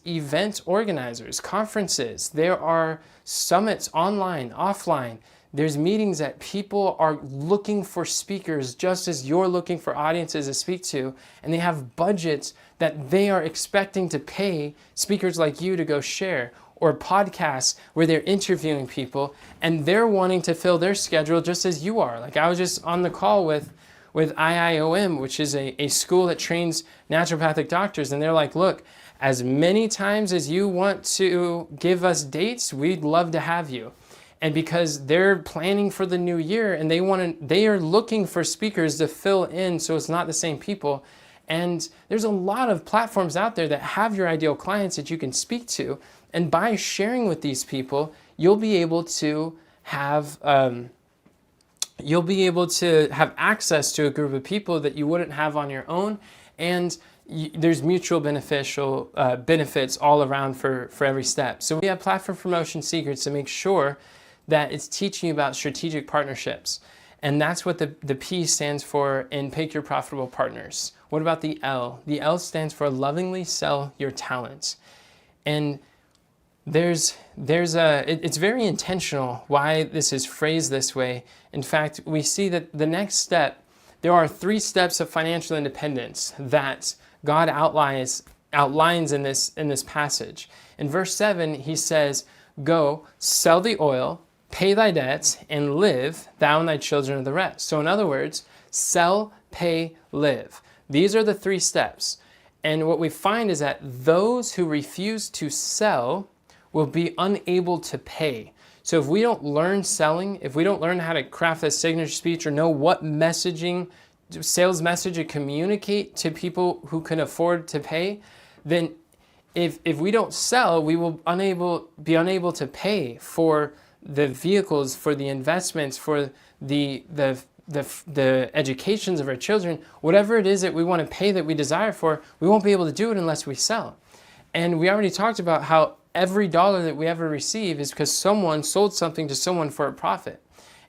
event organizers, conferences. There are summits online, offline. There's meetings that people are looking for speakers just as you're looking for audiences to speak to, and they have budgets that they are expecting to pay speakers like you to go share, or podcasts where they're interviewing people and they're wanting to fill their schedule just as you are. Like I was just on the call with IIOM, which is a school that trains naturopathic doctors, and they're like, look, as many times as you want to give us dates, we'd love to have you. And because they're planning for the new year and they are looking for speakers to fill in so it's not the same people. And there's a lot of platforms out there that have your ideal clients that you can speak to. And by sharing with these people, you'll be able to have access to a group of people that you wouldn't have on your own. And there's mutual beneficial benefits all around for every step. So we have Platform Promotion Secrets to make sure that it's teaching you about strategic partnerships. And that's what the P stands for in Pick Your Profitable Partners. What about the L? The L stands for lovingly sell your talents. And it's very intentional why this is phrased this way. In fact, we see that the next step, there are 3 steps of financial independence that God outlines in this passage. In verse 7, he says, go, sell the oil, pay thy debts, and live, thou and thy children of the rest. So in other words, sell, pay, live. These are the 3 steps. And what we find is that those who refuse to sell will be unable to pay. So if we don't learn selling, if we don't learn how to craft a signature speech or know what sales message to communicate to people who can afford to pay, then if we don't sell, we will be unable to pay for the vehicles, for the investments, for the educations of our children, whatever it is that we want to pay that we desire for, we won't be able to do it unless we sell. And we already talked about how every dollar that we ever receive is because someone sold something to someone for a profit.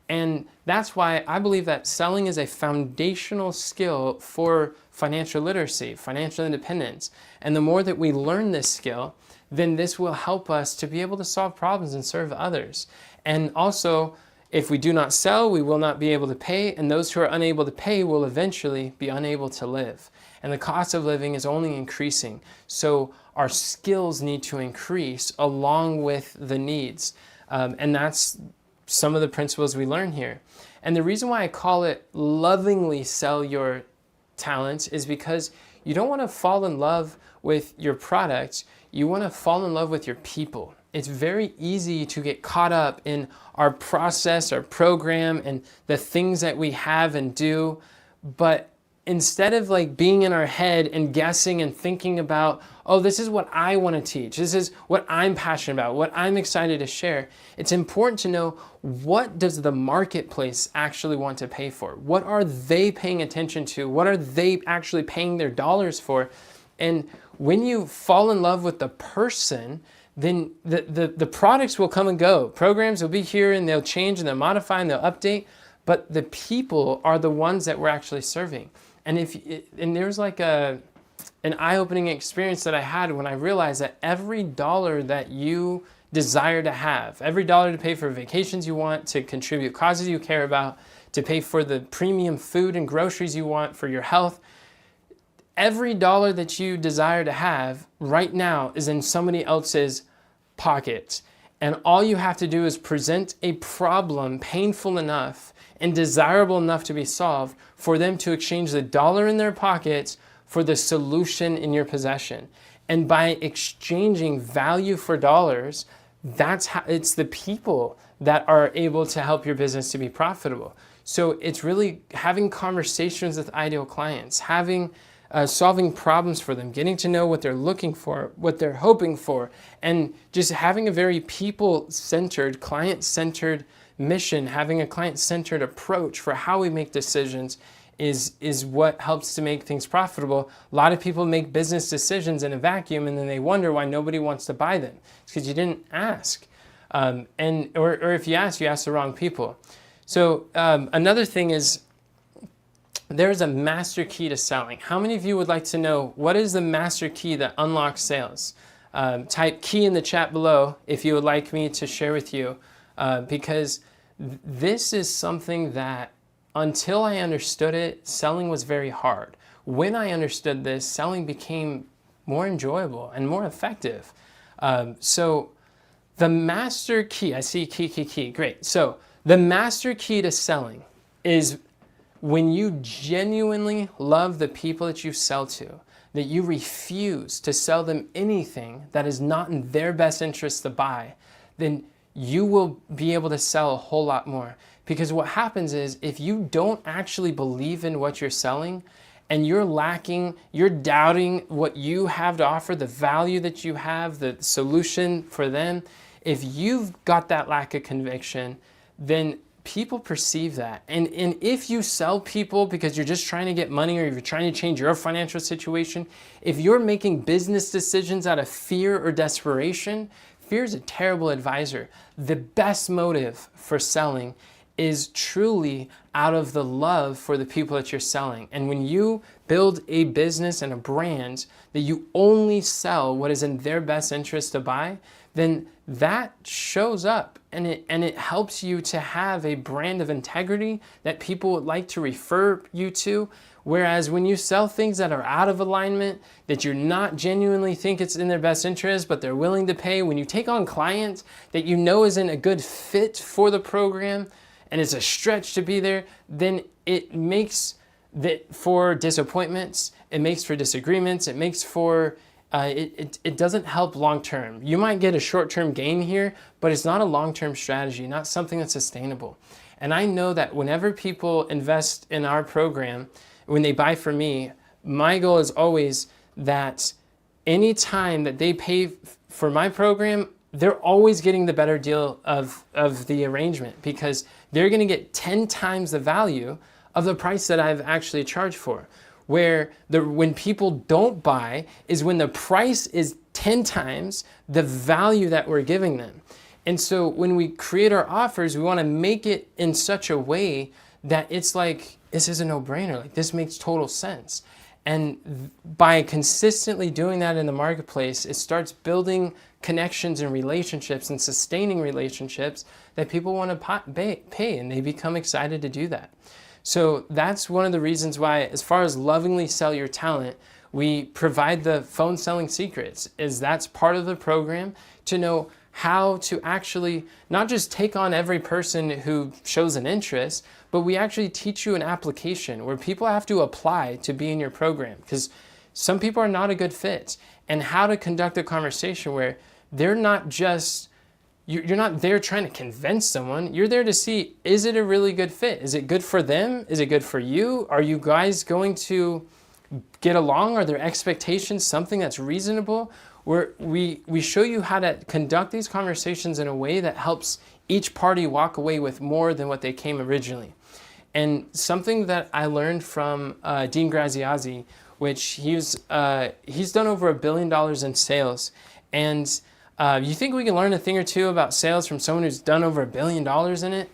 And that's why I believe that selling is a foundational skill for financial literacy, financial independence. And the more that we learn this skill, then this will help us to be able to solve problems and serve others. And also, if we do not sell, we will not be able to pay, and those who are unable to pay will eventually be unable to live. And the cost of living is only increasing. So our skills need to increase along with the needs. And that's some of the principles we learn here. And the reason why I call it lovingly sell your talents is because you don't want to fall in love with your product. You want to fall in love with your people. It's very easy to get caught up in our process, our program, and the things that we have and do. But instead of like being in our head and guessing and thinking about, oh, this is what I want to teach, this is what I'm passionate about, what I'm excited to share, it's important to know, what does the marketplace actually want to pay for? What are they paying attention to? What are they actually paying their dollars for? And when you fall in love with the person, then the products will come and go. Programs will be here and they'll change and they'll modify and they'll update, but the people are the ones that we're actually serving. And there's like an eye-opening experience that I had when I realized that every dollar that you desire to have, every dollar to pay for vacations you want, to contribute causes you care about, to pay for the premium food and groceries you want for your health, every dollar that you desire to have right now is in somebody else's pocket. And all you have to do is present a problem painful enough and desirable enough to be solved for them to exchange the dollar in their pockets for the solution in your possession. And by exchanging value for dollars, that's how it's the people that are able to help your business to be profitable. So it's really having conversations with ideal clients, having solving problems for them, getting to know what they're looking for, what they're hoping for, and just having a very people-centered, client-centered mission, having a client-centered approach for how we make decisions is what helps to make things profitable. A lot of people make business decisions in a vacuum, and then they wonder why nobody wants to buy them. It's because you didn't ask. Or if you ask the wrong people. So another thing is, there's a master key to selling. How many of you would like to know what is the master key that unlocks sales? Type key in the chat below if you would like me to share with you, because this is something that until I understood it, selling was very hard. When I understood this, selling became more enjoyable and more effective. So the master key, I see key, great. So the master key to selling is when you genuinely love the people that you sell to, that you refuse to sell them anything that is not in their best interest to buy, then you will be able to sell a whole lot more. Because what happens is, if you don't actually believe in what you're selling, and you're lacking, you're doubting what you have to offer, the value that you have, the solution for them, if you've got that lack of conviction, then people perceive that. And if you sell people because you're just trying to get money, or if you're trying to change your financial situation, if you're making business decisions out of fear or desperation, fear is a terrible advisor. The best motive for selling is truly out of the love for the people that you're selling. And when you build a business and a brand that you only sell what is in their best interest to buy, then that shows up, and it helps you to have a brand of integrity that people would like to refer you to. Whereas when you sell things that are out of alignment, that you're not genuinely think it's in their best interest, but they're willing to pay, when you take on clients that you know isn't a good fit for the program, and it's a stretch to be there, then it makes that for disappointments, it makes for disagreements, it makes for it doesn't help long term. You might get a short term gain here, but it's not a long term strategy, not something that's sustainable. And I know that whenever people invest in our program, when they buy from me, my goal is always that any time that they pay for my program, they're always getting the better deal of the arrangement, because they're going to get 10 times the value of the price that I've actually charged for. Where when people don't buy is when the price is 10 times the value that we're giving them. And so when we create our offers, we want to make it in such a way that it's like, this is a no-brainer, like this makes total sense. And by consistently doing that in the marketplace, it starts building connections and relationships and sustaining relationships that people want to pay, and they become excited to do that. So that's one of the reasons why, as far as lovingly sell your talent, we provide the phone selling secrets, is that's part of the program, to know how to actually not just take on every person who shows an interest, but we actually teach you an application where people have to apply to be in your program, because some people are not a good fit, and how to conduct a conversation where they're not just, you're not there trying to convince someone. You're there to see, is it a really good fit? Is it good for them? Is it good for you? Are you guys going to get along? Are there expectations something that's reasonable? Where we show you how to conduct these conversations in a way that helps each party walk away with more than what they came originally. And something that I learned from Dean Graziosi, which he's done over $1 billion in sales. And you think we can learn a thing or two about sales from someone who's done over $1 billion in it?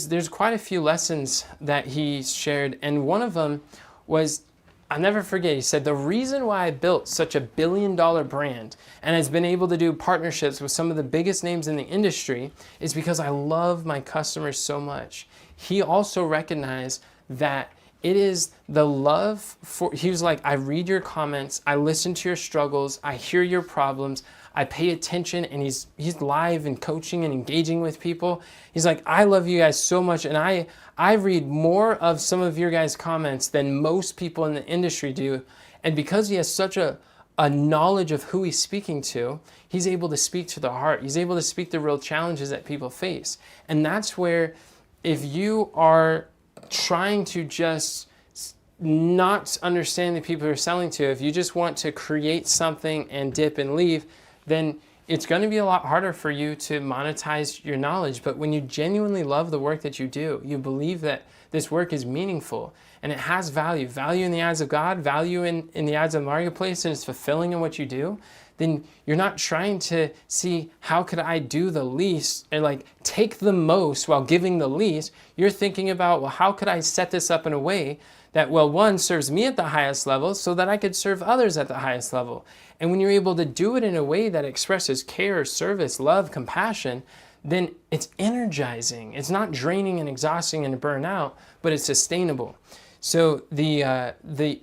There's quite a few lessons that he shared, and one of them was, I'll never forget, he said, the reason why I built such a $1 billion brand and has been able to do partnerships with some of the biggest names in the industry is because I love my customers so much. He also recognized that it is the love for, he was like, I read your comments, I listen to your struggles, I hear your problems, I pay attention, and he's live and coaching and engaging with people. He's like, I love you guys so much, and I read more of some of your guys' comments than most people in the industry do. And because he has such a knowledge of who he's speaking to, he's able to speak to the heart. He's able to speak the real challenges that people face. And that's where, if you are trying to just not understand the people you're selling to, if you just want to create something and dip and leave, then it's going to be a lot harder for you to monetize your knowledge. But when you genuinely love the work that you do, you believe that this work is meaningful and it has value in the eyes of God, value in the eyes of the marketplace, and it's fulfilling in what you do, then you're not trying to see how could I do the least and like take the most while giving the least. You're thinking about, well, how could I set this up in a way that, well, one, serves me at the highest level so that I could serve others at the highest level. And when you're able to do it in a way that expresses care, service, love, compassion, then it's energizing. It's not draining and exhausting and burnout, but it's sustainable. So the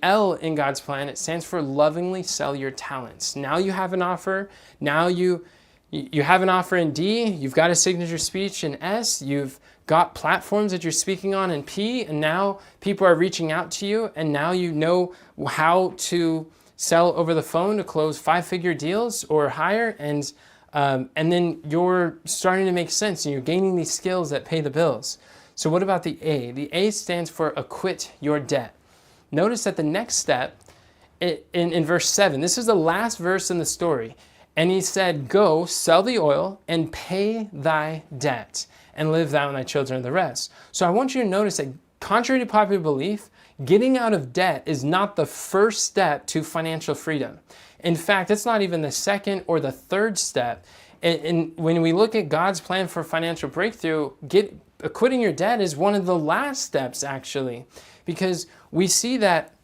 L in God's plan, it stands for lovingly sell your talents. Now you have an offer. Now you have an offer in D. You've got a signature speech in S. You've got platforms that you're speaking on in P. And now people are reaching out to you. And now you know how to sell over the phone to close 5-figure deals or higher. And then you're starting to make sense and you're gaining these skills that pay the bills. So what about the A? The A stands for acquit your debt. Notice that the next step in verse 7, this is the last verse in the story. And he said, go sell the oil and pay thy debt and live thou and thy children the rest. So I want you to notice that contrary to popular belief, getting out of debt is not the first step to financial freedom. In fact, it's not even the second or the third step. And when we look at God's plan for financial breakthrough, acquitting your debt is one of the last steps, actually, because we see that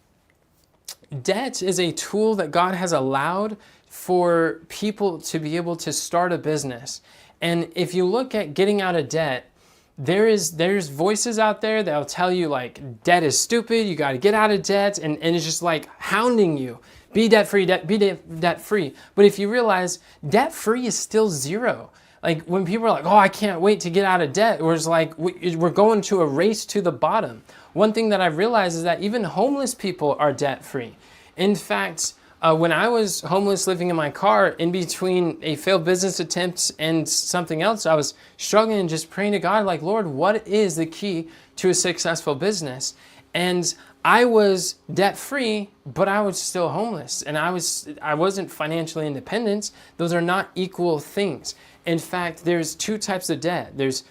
debt is a tool that God has allowed for people to be able to start a business. And if you look at getting out of debt, there's voices out there that'll tell you like debt is stupid, you got to get out of debt, and it's just like hounding you. Be debt free, be debt free. But if you realize debt free is still zero. Like when people are like, oh, I can't wait to get out of debt, or it's like we're going to a race to the bottom. One thing that I've realized is that even homeless people are debt free. In fact, when I was homeless living in my car, in between a failed business attempt and something else, I was struggling and just praying to God, like, Lord, what is the key to a successful business? And I was debt free, but I was still homeless, and I wasn't financially independent. Those are not equal things. In fact, there's two types of debt. There's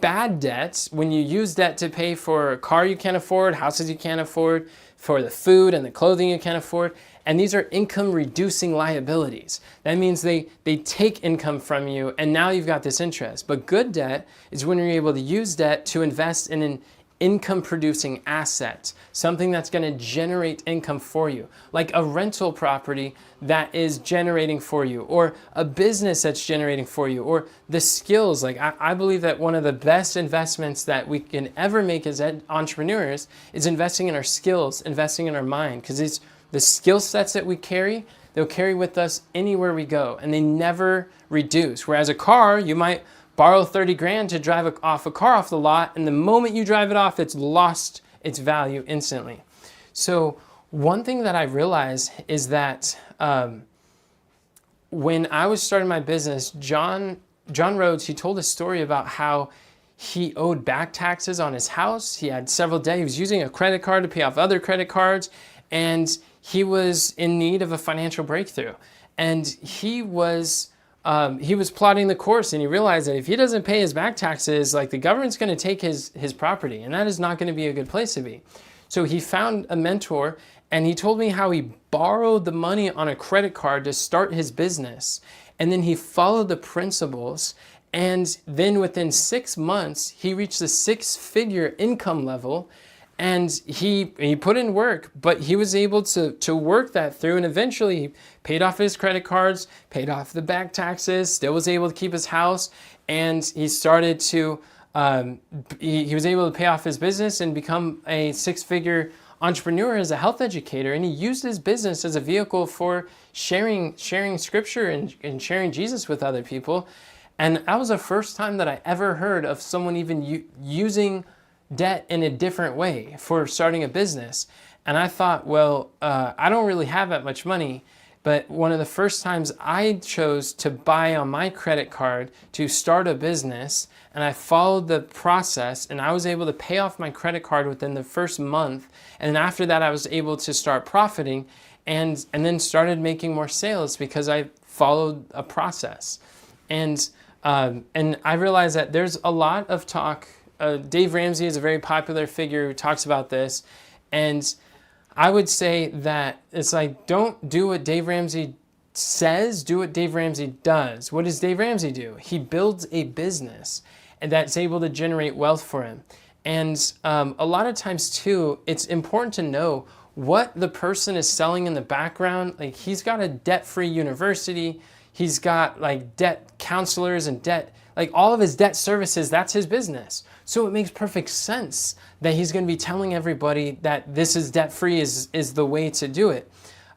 bad debts, when you use debt to pay for a car you can't afford, houses you can't afford, for the food and the clothing you can't afford. And these are income reducing liabilities. That means they take income from you and now you've got this interest. But good debt is when you're able to use debt to invest in an income producing asset, something that's going to generate income for you, like a rental property that is generating for you, or a business that's generating for you, or the skills. Like I believe that one of the best investments that we can ever make as entrepreneurs is investing in our skills, investing in our mind, because the skill sets that we carry, they'll carry with us anywhere we go, and they never reduce. Whereas a car, you might borrow 30 grand to drive a car off the lot, and the moment you drive it off, it's lost its value instantly. So one thing that I realized is that when I was starting my business, John Rhodes, he told a story about how he owed back taxes on his house. He had several debts. He was using a credit card to pay off other credit cards, and he was in need of a financial breakthrough. And he was plotting the course, and he realized that if he doesn't pay his back taxes, like the government's going to take his property, and that is not going to be a good place to be. So he found a mentor, and he told me how he borrowed the money on a credit card to start his business, and then he followed the principles, and then within 6 months, he reached the 6-figure income level. And he put in work, but he was able to work that through, and eventually he paid off his credit cards, paid off the back taxes, still was able to keep his house, and he started to, he was able to pay off his business and become a 6-figure entrepreneur as a health educator, and he used his business as a vehicle for sharing scripture and sharing Jesus with other people. And that was the first time that I ever heard of someone even using debt in a different way for starting a business. And I thought, well, I don't really have that much money, but one of the first times I chose to buy on my credit card to start a business, and I followed the process, and I was able to pay off my credit card within the first month. And then after that, I was able to start profiting and then started making more sales because I followed a process. And I realized that there's a lot of talk. Dave Ramsey is a very popular figure who talks about this. And I would say that it's like, don't do what Dave Ramsey says, do what Dave Ramsey does. What does Dave Ramsey do? He builds a business and that's able to generate wealth for him. And a lot of times too, it's important to know what the person is selling in the background. Like, he's got a debt-free university. He's got like debt counselors and debt, like all of his debt services, that's his business. So it makes perfect sense that he's going to be telling everybody that this is debt-free is the way to do it.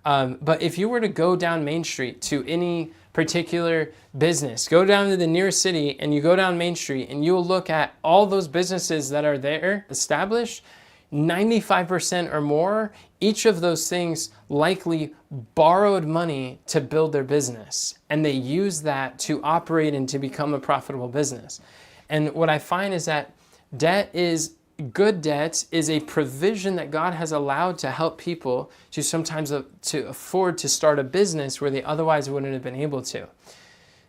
But if you were to go down Main Street to any particular business, go down to the nearest city and you go down Main Street and you'll look at all those businesses that are there established, 95% or more, each of those things likely borrowed money to build their business. And they use that to operate and to become a profitable business. And what I find is that good debt is a provision that God has allowed to help people to sometimes to afford to start a business where they otherwise wouldn't have been able to.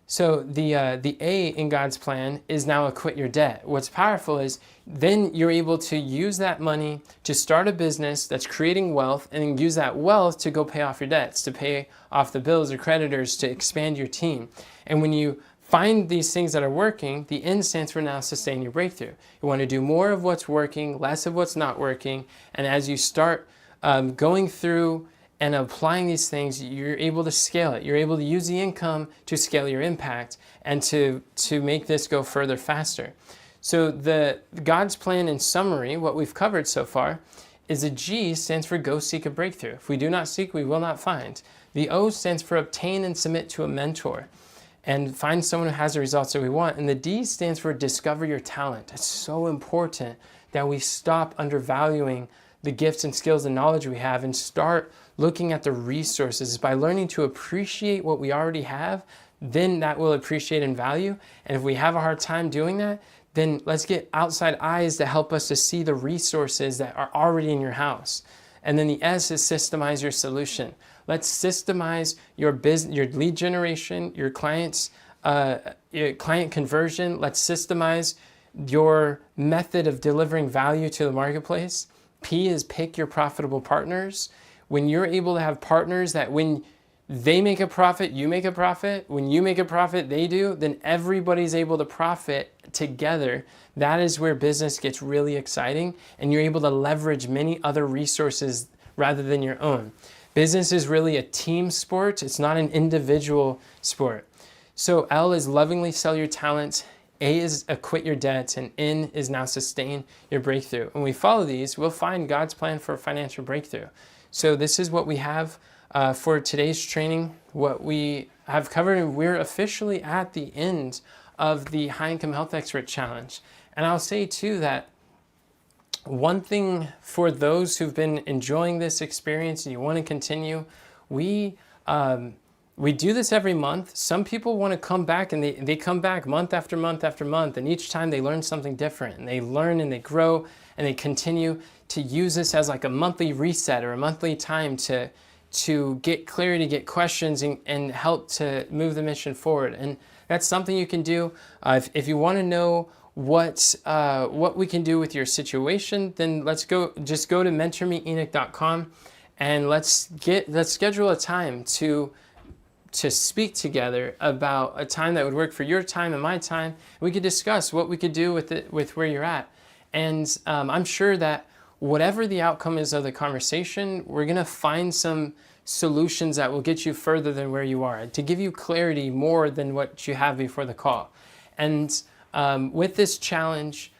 So the A in God's plan is now acquit your debt. What's powerful is then you're able to use that money to start a business that's creating wealth, and then use that wealth to go pay off your debts, to pay off the bills or creditors, to expand your team. And when you find these things that are working, the N stands for now sustain your breakthrough. You want to do more of what's working, less of what's not working. And as you start going through and applying these things, you're able to scale it. You're able to use the income to scale your impact and to make this go further faster. So God's plan in summary, what we've covered so far, is the G stands for go seek a breakthrough. If we do not seek, we will not find. The O stands for obtain and submit to a mentor and find someone who has the results that we want. And the D stands for discover your talent. It's so important that we stop undervaluing the gifts and skills and knowledge we have and start looking at the resources. By learning to appreciate what we already have, then that will appreciate in value. And if we have a hard time doing that, then let's get outside eyes to help us to see the resources that are already in your house. And then the S is systemize your solution. Let's systemize your business, your lead generation, your clients, your client conversion. Let's systemize your method of delivering value to the marketplace. P is pick your profitable partners. When you're able to have partners that when they make a profit, you make a profit. When you make a profit, they do. Then everybody's able to profit together. That is where business gets really exciting, and you're able to leverage many other resources rather than your own. Business is really a team sport. It's not an individual sport. So L is lovingly sell your talent. A is acquit your debts, and N is now sustain your breakthrough. When we follow these, we'll find God's plan for a financial breakthrough. So this is what we have for today's training, what we have covered, and we're officially at the end of the High Income Health Expert Challenge. And I'll say too that one thing for those who've been enjoying this experience and you want to continue, we do this every month. Some people want to come back, and they come back month after month after month, and each time they learn something different, and they learn and they grow and they continue to use this as like a monthly reset or a monthly time to get clarity, get questions, and help to move the mission forward. And that's something you can do. If you want to know what we can do with your situation, then just go to mentormeenoch.com and let's schedule a time to speak together about a time that would work for your time and my time. We could discuss what we could do with where you're at. And I'm sure that whatever the outcome is of the conversation, we're going to find some solutions that will get you further than where you are, to give you clarity more than what you have before the call. And with this challenge,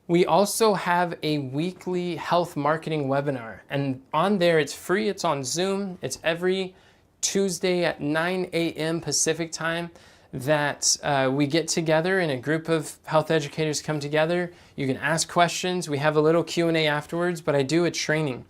we also have a weekly health marketing webinar. And on there, it's free. It's on Zoom. It's every Tuesday at 9 a.m. Pacific time that we get together, and a group of health educators come together. You can ask questions. We have a little Q&A afterwards, but I do a training.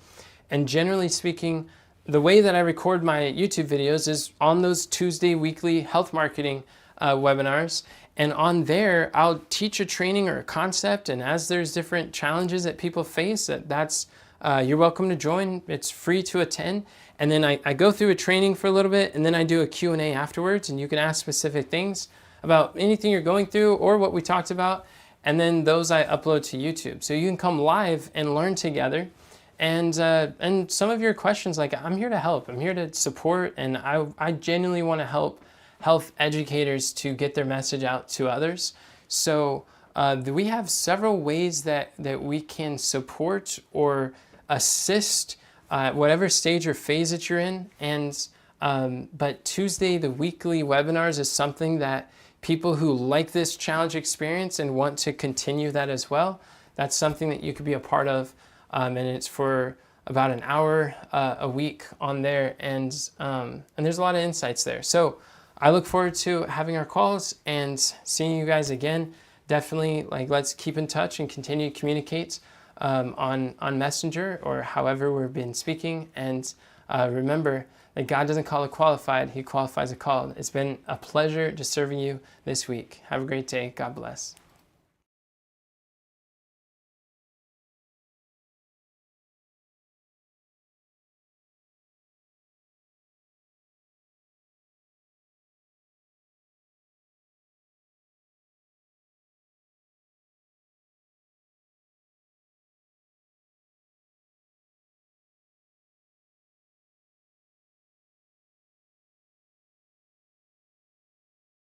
And generally speaking, the way that I record my YouTube videos is on those Tuesday weekly health marketing webinars. And on there, I'll teach a training or a concept. And as there's different challenges that people face, you're welcome to join. It's free to attend. And then I go through a training for a little bit, and then I do a Q&A afterwards, and you can ask specific things about anything you're going through or what we talked about. And then those I upload to YouTube. So you can come live and learn together. And some of your questions, like, I'm here to help. I'm here to support, and I genuinely want to help health educators to get their message out to others. So we have several ways that we can support or assist whatever stage or phase that you're in. But Tuesday, the weekly webinars is something that people who like this challenge experience and want to continue that as well, that's something that you could be a part of. And it's for about an hour a week on there. And there's a lot of insights there. So I look forward to having our calls and seeing you guys again. Definitely, let's keep in touch and continue to communicate on Messenger or however we've been speaking. And remember that God doesn't call a qualified, He qualifies a called. It's been a pleasure just serving you this week. Have a great day. God bless.